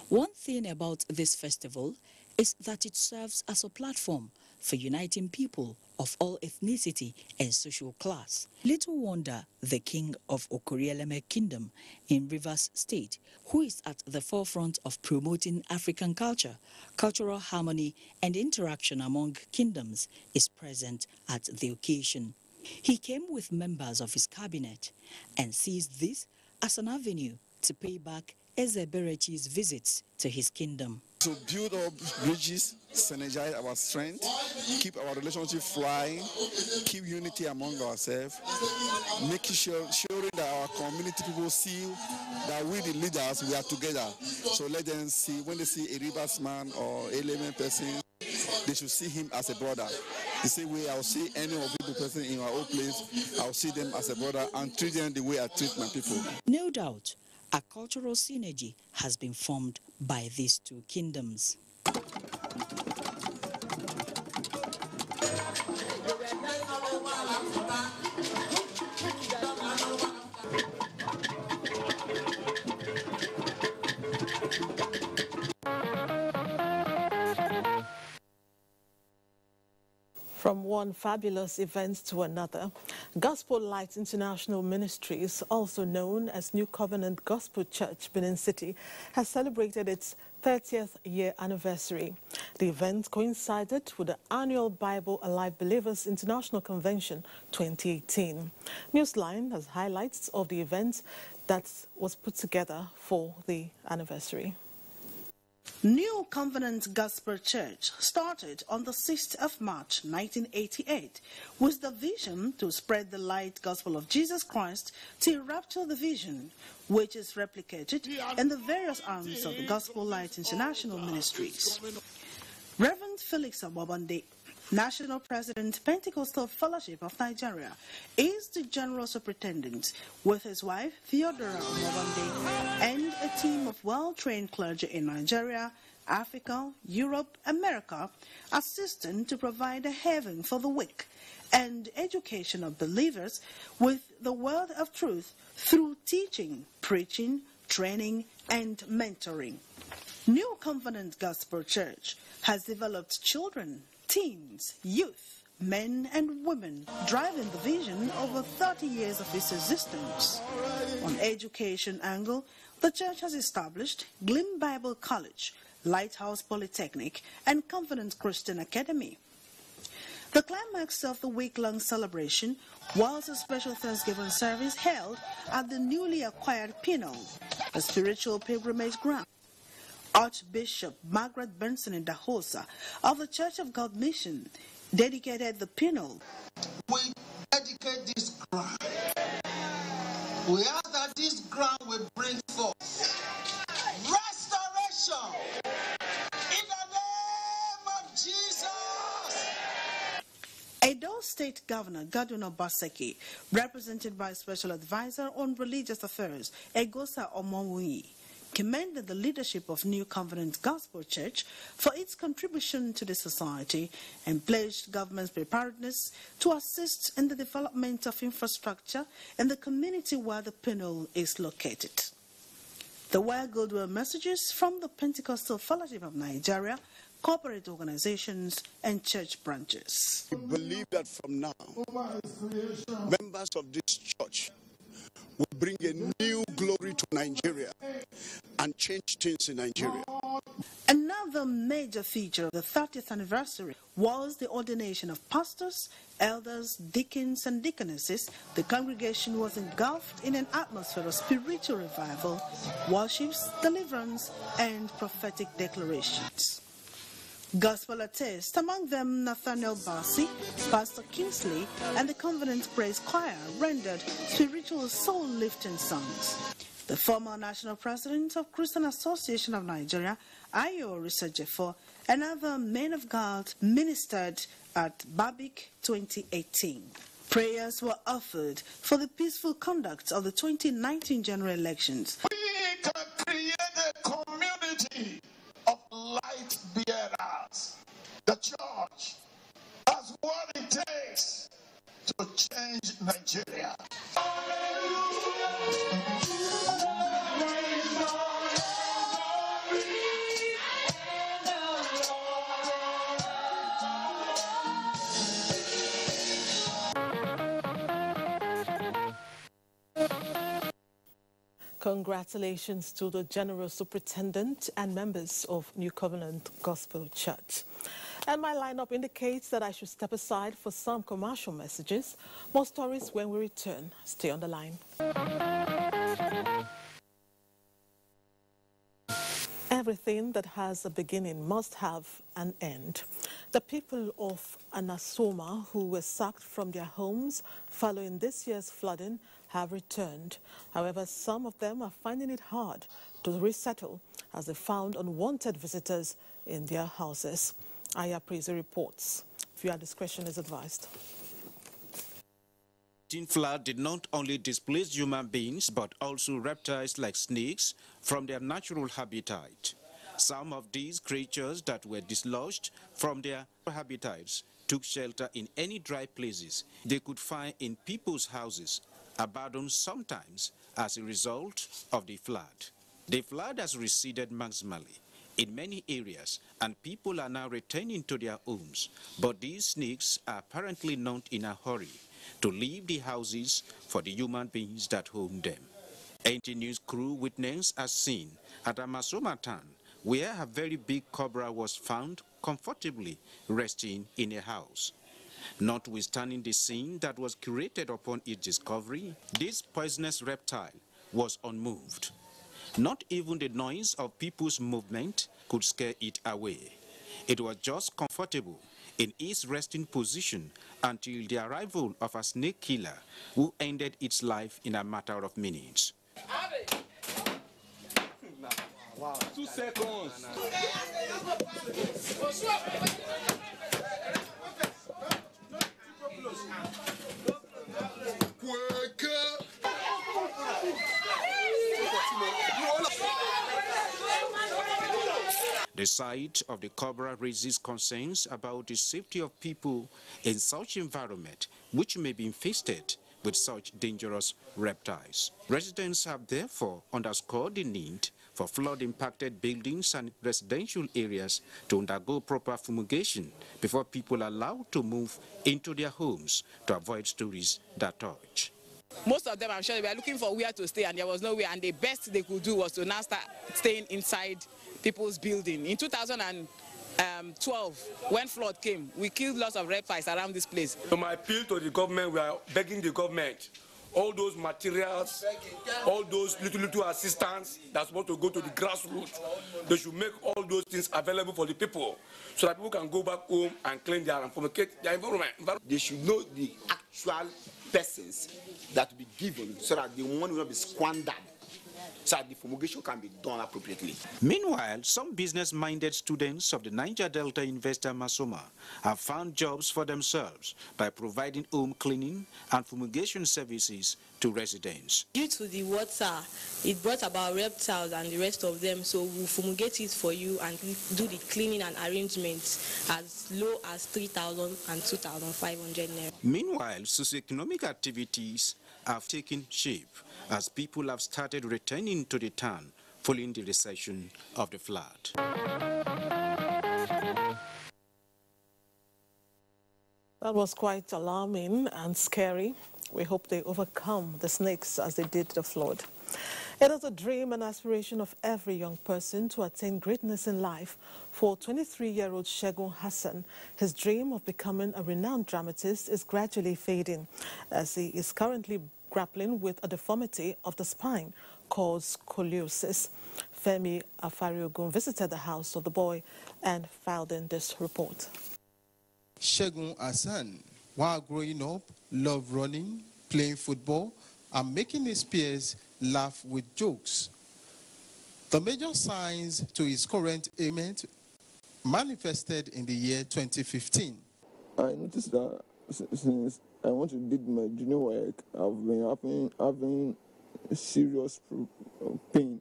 Speaker 4: One thing about this festival is that it serves as a platform for uniting people of all ethnicity and social class. Little wonder the king of Okorieleme Kingdom in Rivers State, who is at the forefront of promoting African culture, cultural harmony and interaction among kingdoms, is present at the occasion. He came with members of his cabinet and sees this as an avenue to pay back Eze Berechi's visits to his kingdom.
Speaker 9: To build up bridges, synergize our strength, keep our relationship flying, keep unity among ourselves, making sure that our community people see that we the leaders, we are together. So let them see, when they see a Rivers man or a layman person, they should see him as a brother. The same way I'll see any of the person in our own place, I'll see them as a brother and treat them the way I treat my people.
Speaker 4: No doubt, a cultural synergy has been formed by these two kingdoms.
Speaker 1: From one fabulous event to another, Gospel Light International Ministries, also known as New Covenant Gospel Church, Benin City, has celebrated its 30th year anniversary. The event coincided with the annual Bible Alive Believers International Convention 2018. Newsline has highlights of the event that was put together for the anniversary.
Speaker 2: New Covenant Gospel Church started on the 6th of March 1988 with the vision to spread the light gospel of Jesus Christ to rapture the vision, which is replicated in the various arms of the Gospel Light International Ministries. Reverend Felix Ababande, National President, Pentecostal Fellowship of Nigeria, is the General Superintendent with his wife, Theodora Ababande, and a team of well-trained clergy in Nigeria, Africa, Europe, America, assisting to provide a haven for the weak and education of believers with the word of truth through teaching, preaching, training, and mentoring. New Covenant Gospel Church has developed children, teens, youth, men and women, driving the vision over 30 years of its existence. On education angle, the church has established Glim Bible College, Lighthouse Polytechnic, and Covenant Christian Academy. The climax of the week-long celebration was a special Thanksgiving service held at the newly acquired Pinole, a spiritual pilgrimage ground. Archbishop Margaret Benson Dahosa of the Church of God Mission dedicated the Pinole.
Speaker 5: We dedicate this ground. We ask that this ground will bring forth restoration in the name of Jesus.
Speaker 2: Edo State Governor Godwin Obaseki, represented by Special Advisor on Religious Affairs Egosa Omowunyi, commended the leadership of New Covenant Gospel Church for its contribution to the society and pledged government's preparedness to assist in the development of infrastructure in the community where the Pinole is located. There were goodwill messages from the Pentecostal Fellowship of Nigeria, corporate organizations, and church branches.
Speaker 11: We believe that from now, members of this church will bring a new glory to Nigeria and change things in Nigeria.
Speaker 2: Another major feature of the 30th anniversary was the ordination of pastors, elders, deacons, and deaconesses. The congregation was engulfed in an atmosphere of spiritual revival, worships, deliverance, and prophetic declarations. Gospel artists, among them Nathaniel Bassi, Pastor Kingsley, and the Covenant Praise Choir rendered spiritual soul-lifting songs. The former national president of Christian Association of Nigeria, Ayo Risajefo, and other men of God ministered at Babik 2018. Prayers were offered for the peaceful conduct of the 2019 general elections.
Speaker 5: We can create a community of light bearers. The church has what it takes to change Nigeria.
Speaker 1: Congratulations to the General Superintendent and members of New Covenant Gospel Church. And my lineup indicates that I should step aside for some commercial messages. More stories when we return. Stay on the line. Everything that has a beginning must have an end. The people of Anasoma who were sacked from their homes following this year's flooding have returned. However, some of them are finding it hard to resettle as they found unwanted visitors in their houses. Aya Prezi reports. Viewer discretion is advised.
Speaker 12: Flood did not only displace human beings but also reptiles like snakes from their natural habitat. Some of these creatures that were dislodged from their habitats took shelter in any dry places they could find in people's houses, abandoned sometimes as a result of the flood. The flood has receded maximally in many areas and people are now returning to their homes, but these snakes are apparently not in a hurry to leave the houses for the human beings that home them. NT News crew witnessed a scene at Amasoma town where a very big cobra was found comfortably resting in a house. Notwithstanding the scene that was curated upon its discovery, this poisonous reptile was unmoved. Not even the noise of people's movement could scare it away. It was just comfortable in its resting position until the arrival of a snake killer who ended its life in a matter of minutes.
Speaker 10: Wow. 2 seconds.
Speaker 12: The sight of the cobra raises concerns about the safety of people in such environment, which may be infested with such dangerous reptiles. Residents have therefore underscored the need for flood-impacted buildings and residential areas to undergo proper fumigation before people are allowed to move into their homes to avoid stories that touch.
Speaker 13: Most of them, I'm sure, they were looking for where to stay, and there was nowhere, and the best they could do was to now start staying inside people's building. In 2012, when flood came, we killed lots of reptiles around this place.
Speaker 10: So my appeal to the government, we are begging the government, all those materials, all those little assistance that's supposed to go to the grassroots, they should make all those things available for the people so that people can go back home and clean their and fumigate their environment.
Speaker 14: They should know the actual persons that will be given so that the money will not be squandered, so that the fumigation can be done appropriately.
Speaker 12: Meanwhile, some business-minded students of the Niger Delta Investor Masoma have found jobs for themselves by providing home cleaning and fumigation services to residents.
Speaker 15: Due to the water, it brought about reptiles and the rest of them, so we'll fumigate it for you and do the cleaning and arrangements as low as 3,000 and 2,500 naira.
Speaker 12: Meanwhile, socioeconomic activities have taken shape as people have started returning to the town following the recession of the flood.
Speaker 1: That was quite alarming and scary. We hope they overcome the snakes as they did the flood. It is a dream and aspiration of every young person to attain greatness in life. For 23-year-old Segun Hassan, his dream of becoming a renowned dramatist is gradually fading, as he is currently grappling with a deformity of the spine called scoliosis. Femi Afariogun visited the house of the boy and filed in this report.
Speaker 23: Segun Hassan, while growing up, loved running, playing football, and making his peers laugh with jokes. The major signs to his current ailment manifested in the year 2015.
Speaker 17: I noticed that since I want to do my junior work, I've been having serious pain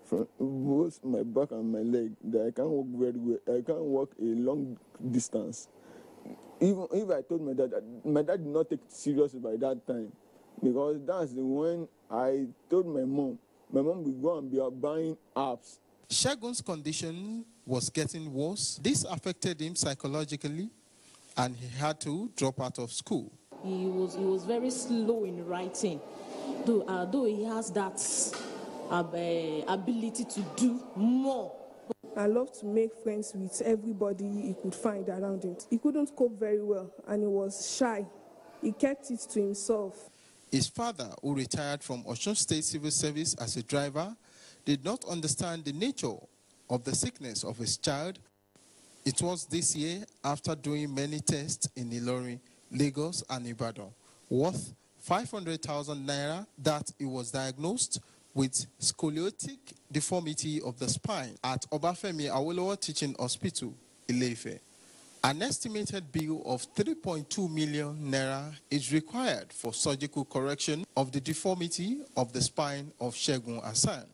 Speaker 17: from both my back and my leg, that I can't walk very well. I can't walk a long distance. Even if I told my dad did not take it serious by that time, because that's when I told my mom would go and be buying apps.
Speaker 23: Segun's condition was getting worse. This affected him psychologically, and he had to drop out of school.
Speaker 25: He was very slow in writing, though he has that ability to do more.
Speaker 26: I love to make friends with everybody he could find around him. He couldn't cope very well, and he was shy. He kept it to himself.
Speaker 23: His father, who retired from Osun State Civil Service as a driver, did not understand the nature of the sickness of his child. It was this year, after doing many tests in Ilorin, Lagos, and Ibadan, worth 500,000 naira, that he was diagnosed with scoliotic deformity of the spine at Obafemi Awolowo Teaching Hospital, Ile-Ife. An estimated bill of 3.2 million naira is required for surgical correction of the deformity of the spine of Segun Hassan.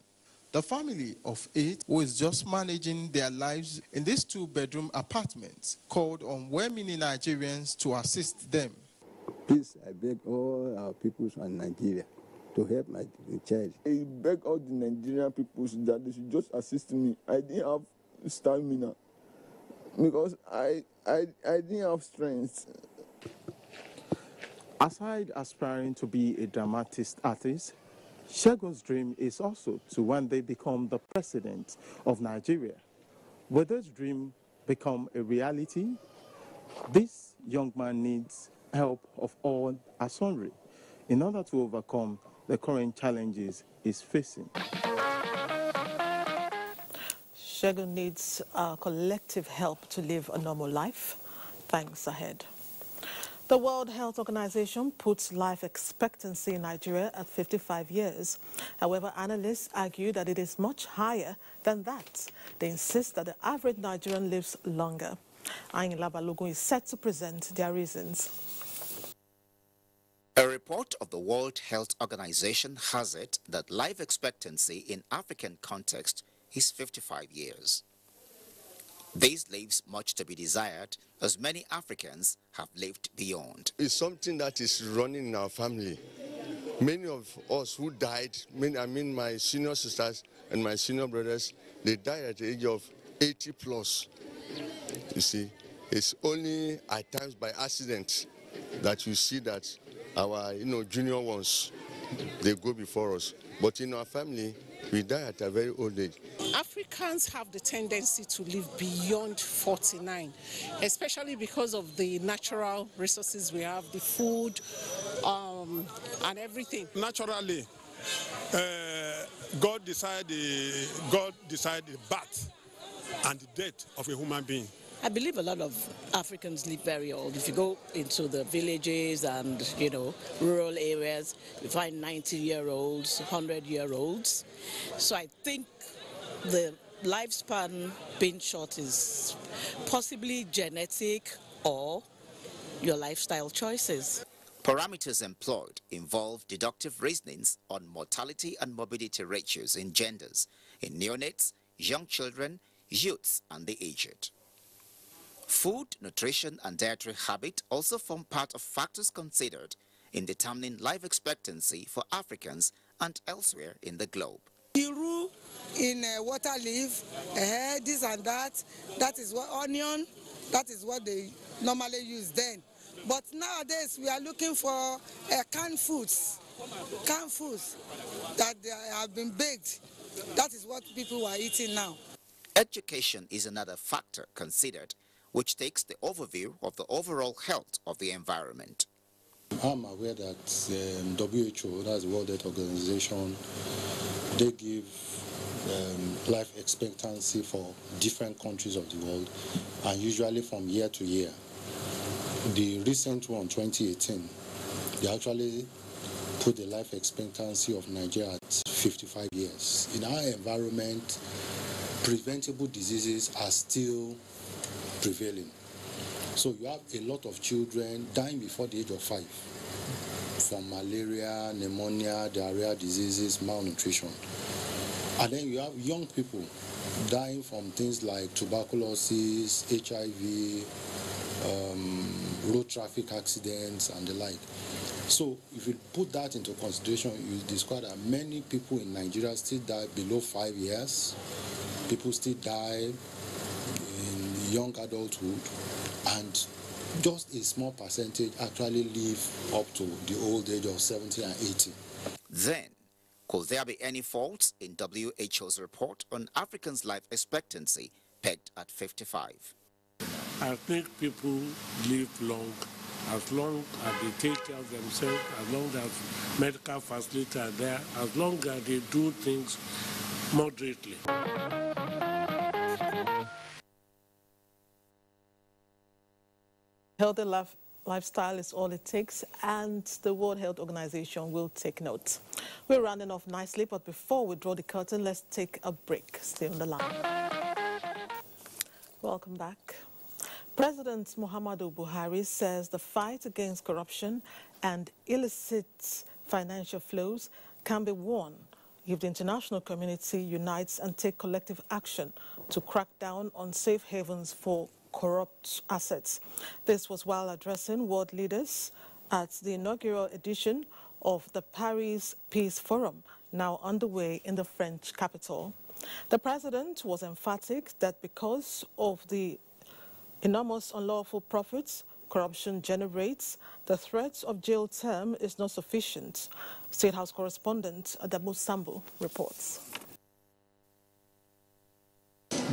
Speaker 23: The family of 8, who is just managing their lives in this 2-bedroom apartment, called on well-meaning Nigerians to assist them.
Speaker 17: Please, I beg all our people in Nigeria to help my child. I beg all the Nigerian people that they should just assist me. I didn't have stamina because I didn't have strength.
Speaker 27: Aside aspiring to be a dramatist artist, Segun's dream is also to one day become the president of Nigeria. Will this dream become a reality? This young man needs help of all Asonri in order to overcome the current challenges he's facing.
Speaker 1: Shegun needs collective help to live a normal life. Thanks ahead. The World Health Organization puts life expectancy in Nigeria at 55 years. However, analysts argue that it is much higher than that. They insist that the average Nigerian lives longer. Ayinla Balogun is set to present their reasons.
Speaker 6: A report of the World Health Organization has it that life expectancy in African context is 55 years. This leaves much to be desired, as many Africans have lived beyond.
Speaker 16: It's something that is running in our family. Many of us who died, my senior sisters and my senior brothers, they died at the age of 80 plus. You see, it's only at times by accident that you see that our junior ones, they go before us. But in our family, we die at a very old age.
Speaker 18: Africans have the tendency to live beyond 49, especially because of the natural resources we have, the food, and everything.
Speaker 20: Naturally, God decided the birth and the death of a human being.
Speaker 21: I believe a lot of Africans live very old. If you go into the villages and, rural areas, you find 90-year-olds, 100-year-olds. So I think the lifespan being short is possibly genetic or your lifestyle choices.
Speaker 6: Parameters employed involve deductive reasonings on mortality and morbidity ratios in genders, in neonates, young children, youths, and the aged. Food, nutrition, and dietary habit also form part of factors considered in determining life expectancy for Africans and elsewhere in the globe.
Speaker 22: Iru in water leaf, this and that is what onion, that is what they normally use then. But nowadays we are looking for canned foods that have been baked. That is what people are eating now.
Speaker 6: Education is another factor considered, which takes the overview of the overall health of the environment.
Speaker 24: I'm aware that WHO, that's the World Health Organization, they give life expectancy for different countries of the world, and usually from year to year. The recent one, 2018, they actually put the life expectancy of Nigeria at 55 years. In our environment, preventable diseases are still prevailing. So you have a lot of children dying before the age of 5 from malaria, pneumonia, diarrhea diseases, malnutrition. And then you have young people dying from things like tuberculosis, HIV, road traffic accidents, and the like. So if you put that into consideration, you discover that many people in Nigeria still die below 5 years. People still die in young adulthood, and just a small percentage actually live up to the old age of 70 and 80.
Speaker 6: Then, could there be any faults in WHO's report on Africans' life expectancy pegged at 55?
Speaker 20: I think people live long as long as they take care of themselves, as long as medical facilities are there, as long as they do things moderately.
Speaker 1: Healthy lifestyle is all it takes, and the World Health Organization will take note. We're rounding off nicely, but before we draw the curtain, let's take a break. Stay on the line. Welcome back. President Muhammadu Buhari says the fight against corruption and illicit financial flows can be won if the international community unites and take collective action to crack down on safe havens for corrupt assets. This was while addressing world leaders at the inaugural edition of the Paris Peace Forum, now underway in the French capital. The president was emphatic that because of the enormous unlawful profits corruption generates, the threat of jail term is not sufficient. State House correspondent Adamu Sambu reports.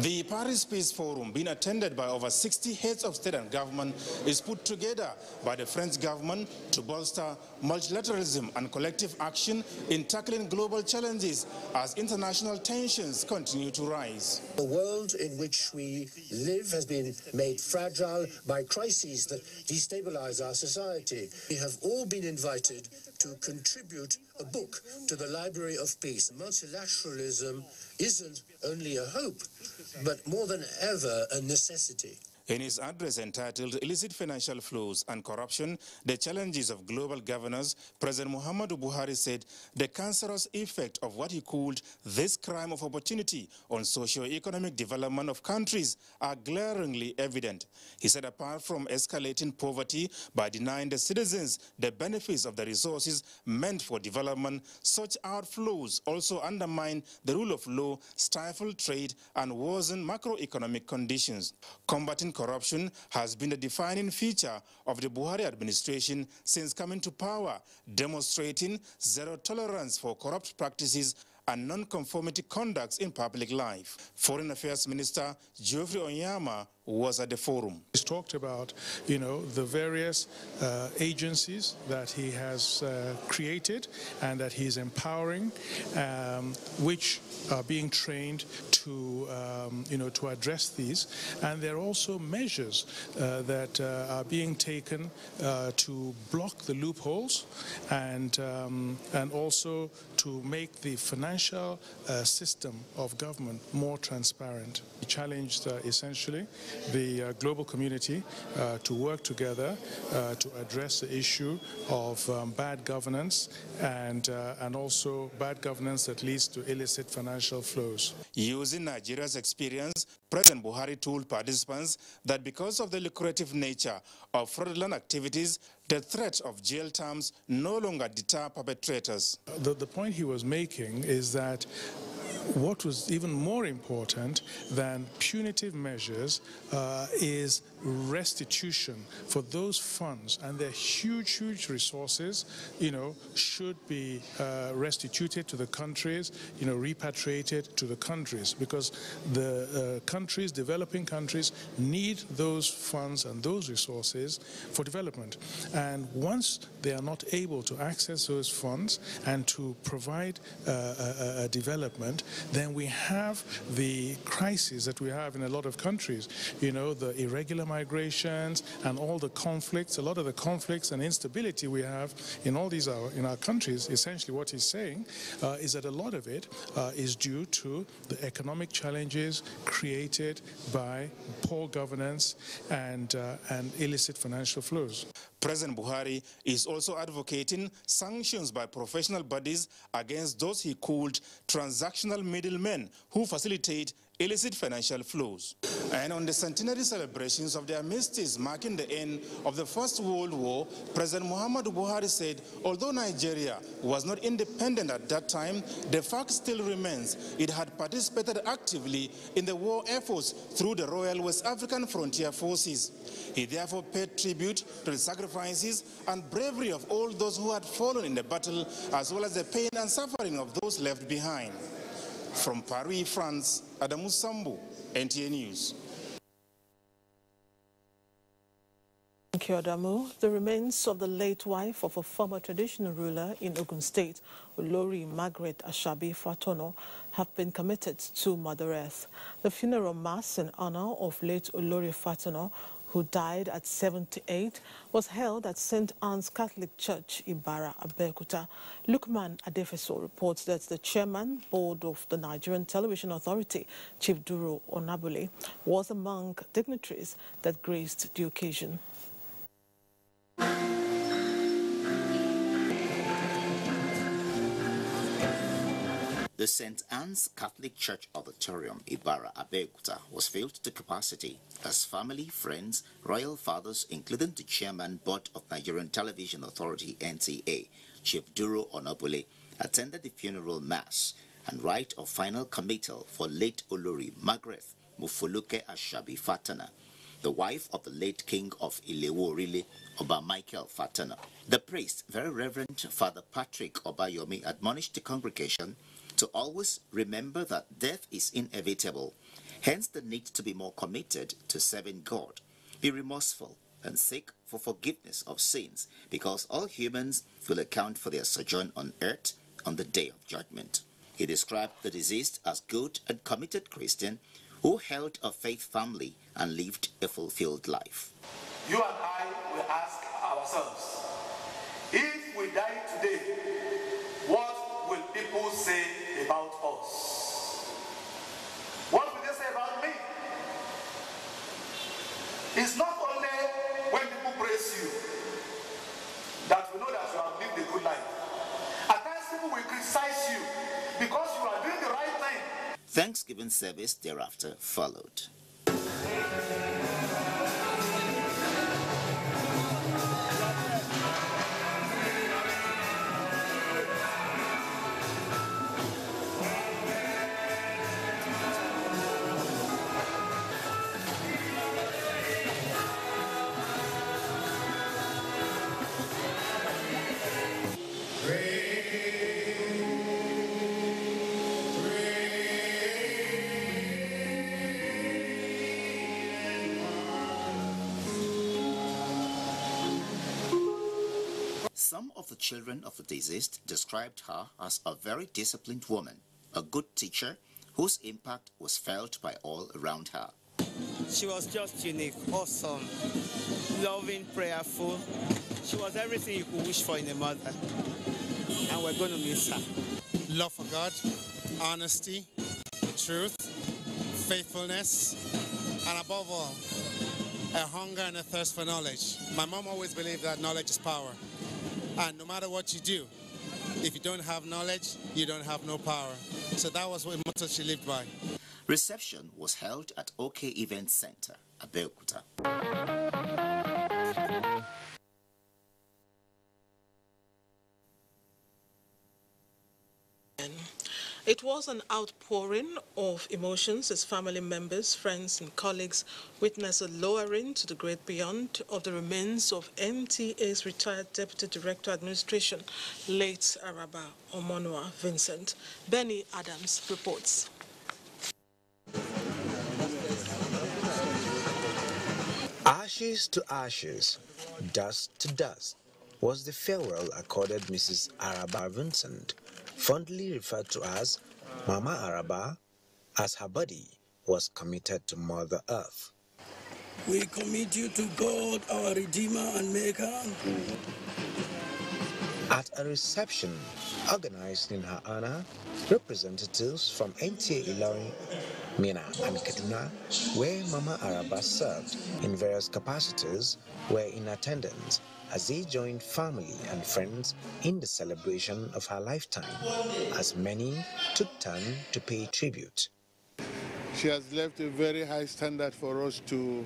Speaker 3: The Paris Peace Forum, being attended by over 60 heads of state and government, is put together by the French government to bolster multilateralism and collective action in tackling global challenges as international tensions continue to rise.
Speaker 4: The world in which we live has been made fragile by crises that destabilize our society. We have all been invited to contribute a book to the Library of Peace. Multilateralism isn't only a hope, but more than ever a necessity.
Speaker 3: In his address entitled Illicit Financial Flows and Corruption, the Challenges of Global Governance, President Muhammadu Buhari said the cancerous effect of what he called this crime of opportunity on socio-economic development of countries are glaringly evident. He said apart from escalating poverty by denying the citizens the benefits of the resources meant for development, such outflows also undermine the rule of law, stifle trade, and worsen macroeconomic conditions. Combating corruption has been a defining feature of the Buhari administration since coming to power, demonstrating zero tolerance for corrupt practices and non-conformity conducts in public life. Foreign Affairs Minister Geoffrey Onyama was at the forum.
Speaker 7: He's talked about, the various agencies that he has created and that he's empowering, which are being trained to, to address these. And there are also measures that are being taken to block the loopholes and also to make the financial system of government more transparent. He challenged essentially the global community to work together to address the issue of bad governance and also bad governance that leads to illicit financial flows.
Speaker 3: Using Nigeria's experience, President Buhari told participants that because of the lucrative nature of fraudulent activities, the threat of jail terms no longer deter perpetrators.
Speaker 7: The point he was making is that what was even more important than punitive measures is restitution for those funds, and their huge resources, should be restituted to the countries, repatriated to the countries, because the developing countries need those funds and those resources for development. And once they are not able to access those funds and to provide a development, then we have the crisis that we have in a lot of countries, the irregular migrations and all the conflicts, a lot of the conflicts and instability we have in all these in our countries. Essentially what he's saying is that a lot of it is due to the economic challenges created by poor governance and illicit financial flows.
Speaker 3: President Buhari is also advocating sanctions by professional bodies against those he called transactional middlemen who facilitate illicit financial flows. And on the centenary celebrations of the armistice marking the end of the First World War, President Muhammadu Buhari said, although Nigeria was not independent at that time, the fact still remains it had participated actively in the war efforts through the Royal West African Frontier Forces. He therefore paid tribute to the sacrifices and bravery of all those who had fallen in the battle, as well as the pain and suffering of those left behind. From Paris, France, Adamu Sambu, NTA News.
Speaker 1: Thank you, Adamu. The remains of the late wife of a former traditional ruler in Ogun State, Olori Margaret Ashabi Fatono, have been committed to Mother Earth. The funeral mass in honor of late Olori Fatono, who died at 78, was held at St. Anne's Catholic Church, Ibara, Abeokuta. Lukman Adefeso reports that the chairman board of the Nigerian Television Authority, Chief Duro Onabule, was among dignitaries that graced the occasion.
Speaker 6: The St. Anne's Catholic Church Auditorium, Ibara, Abeokuta, was filled to capacity as family, friends, royal fathers, including the chairman board of Nigerian Television Authority, NTA, Chief Duro Onabule, attended the funeral mass and rite of final committal for late Olori Margaret Mufuluke Ashabi Fatana, the wife of the late king of Ilewo-Orile, Oba Michael Fatana. The priest, Very Reverend Father Patrick Obayomi, admonished the congregation to always remember that death is inevitable. Hence the need to be more committed to serving God, be remorseful, and seek for forgiveness of sins, because all humans will account for their sojourn on earth on the day of judgment. He described the deceased as good and committed Christian who held a faith family and lived a fulfilled life.
Speaker 2: You and I will ask ourselves, if we die today, what will people say about us? What will they say about me? It's not only when people praise you that we know that you have lived a good life. At times people will criticize you because you are doing the right thing.
Speaker 6: Thanksgiving service thereafter followed. Some of the children of the deceased described her as a very disciplined woman, a good teacher whose impact was felt by all around her.
Speaker 5: She was just unique, awesome, loving, prayerful. She was everything you could wish for in a mother, and we're going to miss her.
Speaker 8: Love for God, honesty, truth, faithfulness, and above all, a hunger and a thirst for knowledge. My mom always believed that knowledge is power. And no matter what you do, if you don't have knowledge, you don't have no power. So that was what motto she lived by.
Speaker 6: Reception was held at OK Event Center, Abuja.
Speaker 1: It was an outpouring of emotions as family members, friends and colleagues witnessed a lowering to the great beyond of the remains of MTA's retired Deputy Director Administration, late Araba Omonua Vincent. Benny Adams reports.
Speaker 9: Ashes to ashes, dust to dust was the farewell accorded Mrs. Araba Vincent, fondly referred to as Mama Araba, as her body was committed to Mother Earth.
Speaker 11: We commit you to God, our Redeemer and Maker.
Speaker 9: At a reception organized in her honor, representatives from NTA Ilorin, Mina and Kaduna, where Mama Araba served in various capacities, were in attendance as they joined family and friends in the celebration of her lifetime, as many took turn to pay tribute.
Speaker 13: She has left a very high standard for us to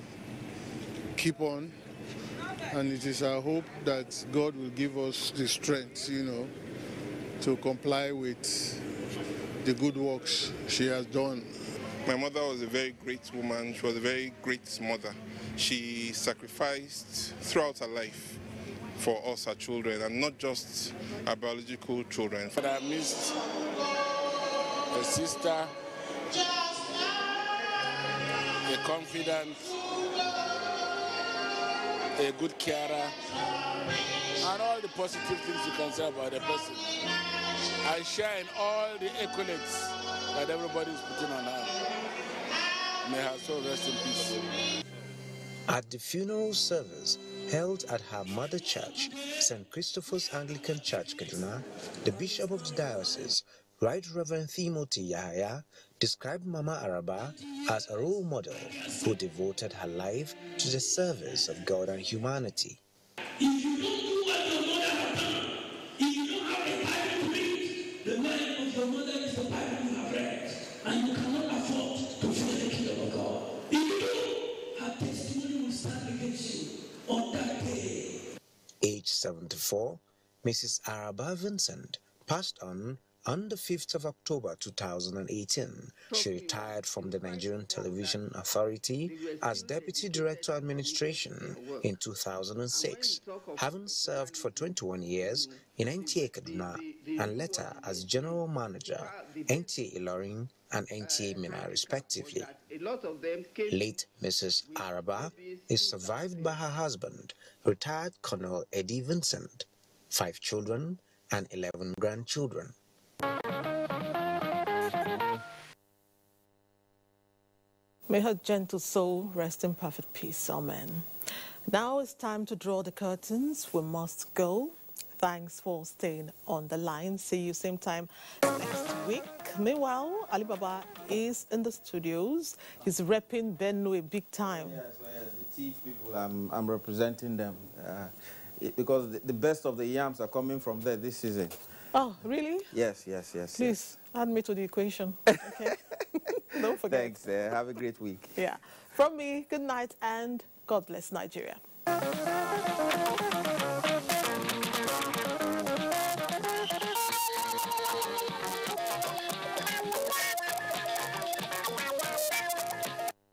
Speaker 13: keep on, and it is our hope that God will give us the strength, to comply with the good works she has done.
Speaker 19: My mother was a very great woman. She was a very great mother. She sacrificed throughout her life for us, her children, and not just our biological children.
Speaker 20: But I missed a sister, a confidant, a good carer, and all the positive things you can say about a person. I share in all the accolades that everybody is putting on her. May her soul rest in peace.
Speaker 9: At the funeral service held at her mother church, St. Christopher's Anglican Church, Kaduna, the Bishop of the Diocese, Right Reverend Timothy Yahaya, described Mama Araba as a role model who devoted her life to the service of God and humanity.
Speaker 11: If you don't do what your mother has done, if you don't have a Bible to read, the name of your mother is the Bible you have read, and you cannot afford to fear the kingdom of God. If you do, her testimony will stand against you on that day.
Speaker 9: Age 74, Mrs. Araba Vincent passed on the 5th of October 2018. She retired from the Nigerian Television Authority as Deputy Director Administration in 2006, having served for 21 years in NTA Kaduna and later as General Manager, NTA Ilorin and NTA Mina respectively.
Speaker 10: lot of them came.
Speaker 9: Late Mrs. Araba is survived by her husband, retired Colonel Eddie Vincent, 5 children and 11 grandchildren.
Speaker 1: May her gentle soul rest in perfect peace. Amen. Now it's time to draw the curtains. We must go. Thanks for staying on the line. See you same time next week. Meanwhile, Alibaba is in the studios. He's repping Benue big time.
Speaker 12: Yes, the tea people, I'm representing them. Because the best of the yams are coming from there this season.
Speaker 1: Oh, really?
Speaker 12: Yes.
Speaker 1: Please, add me to the equation. Okay? Don't forget.
Speaker 12: Thanks. Have a great week.
Speaker 1: Yeah. From me, good night and God bless Nigeria.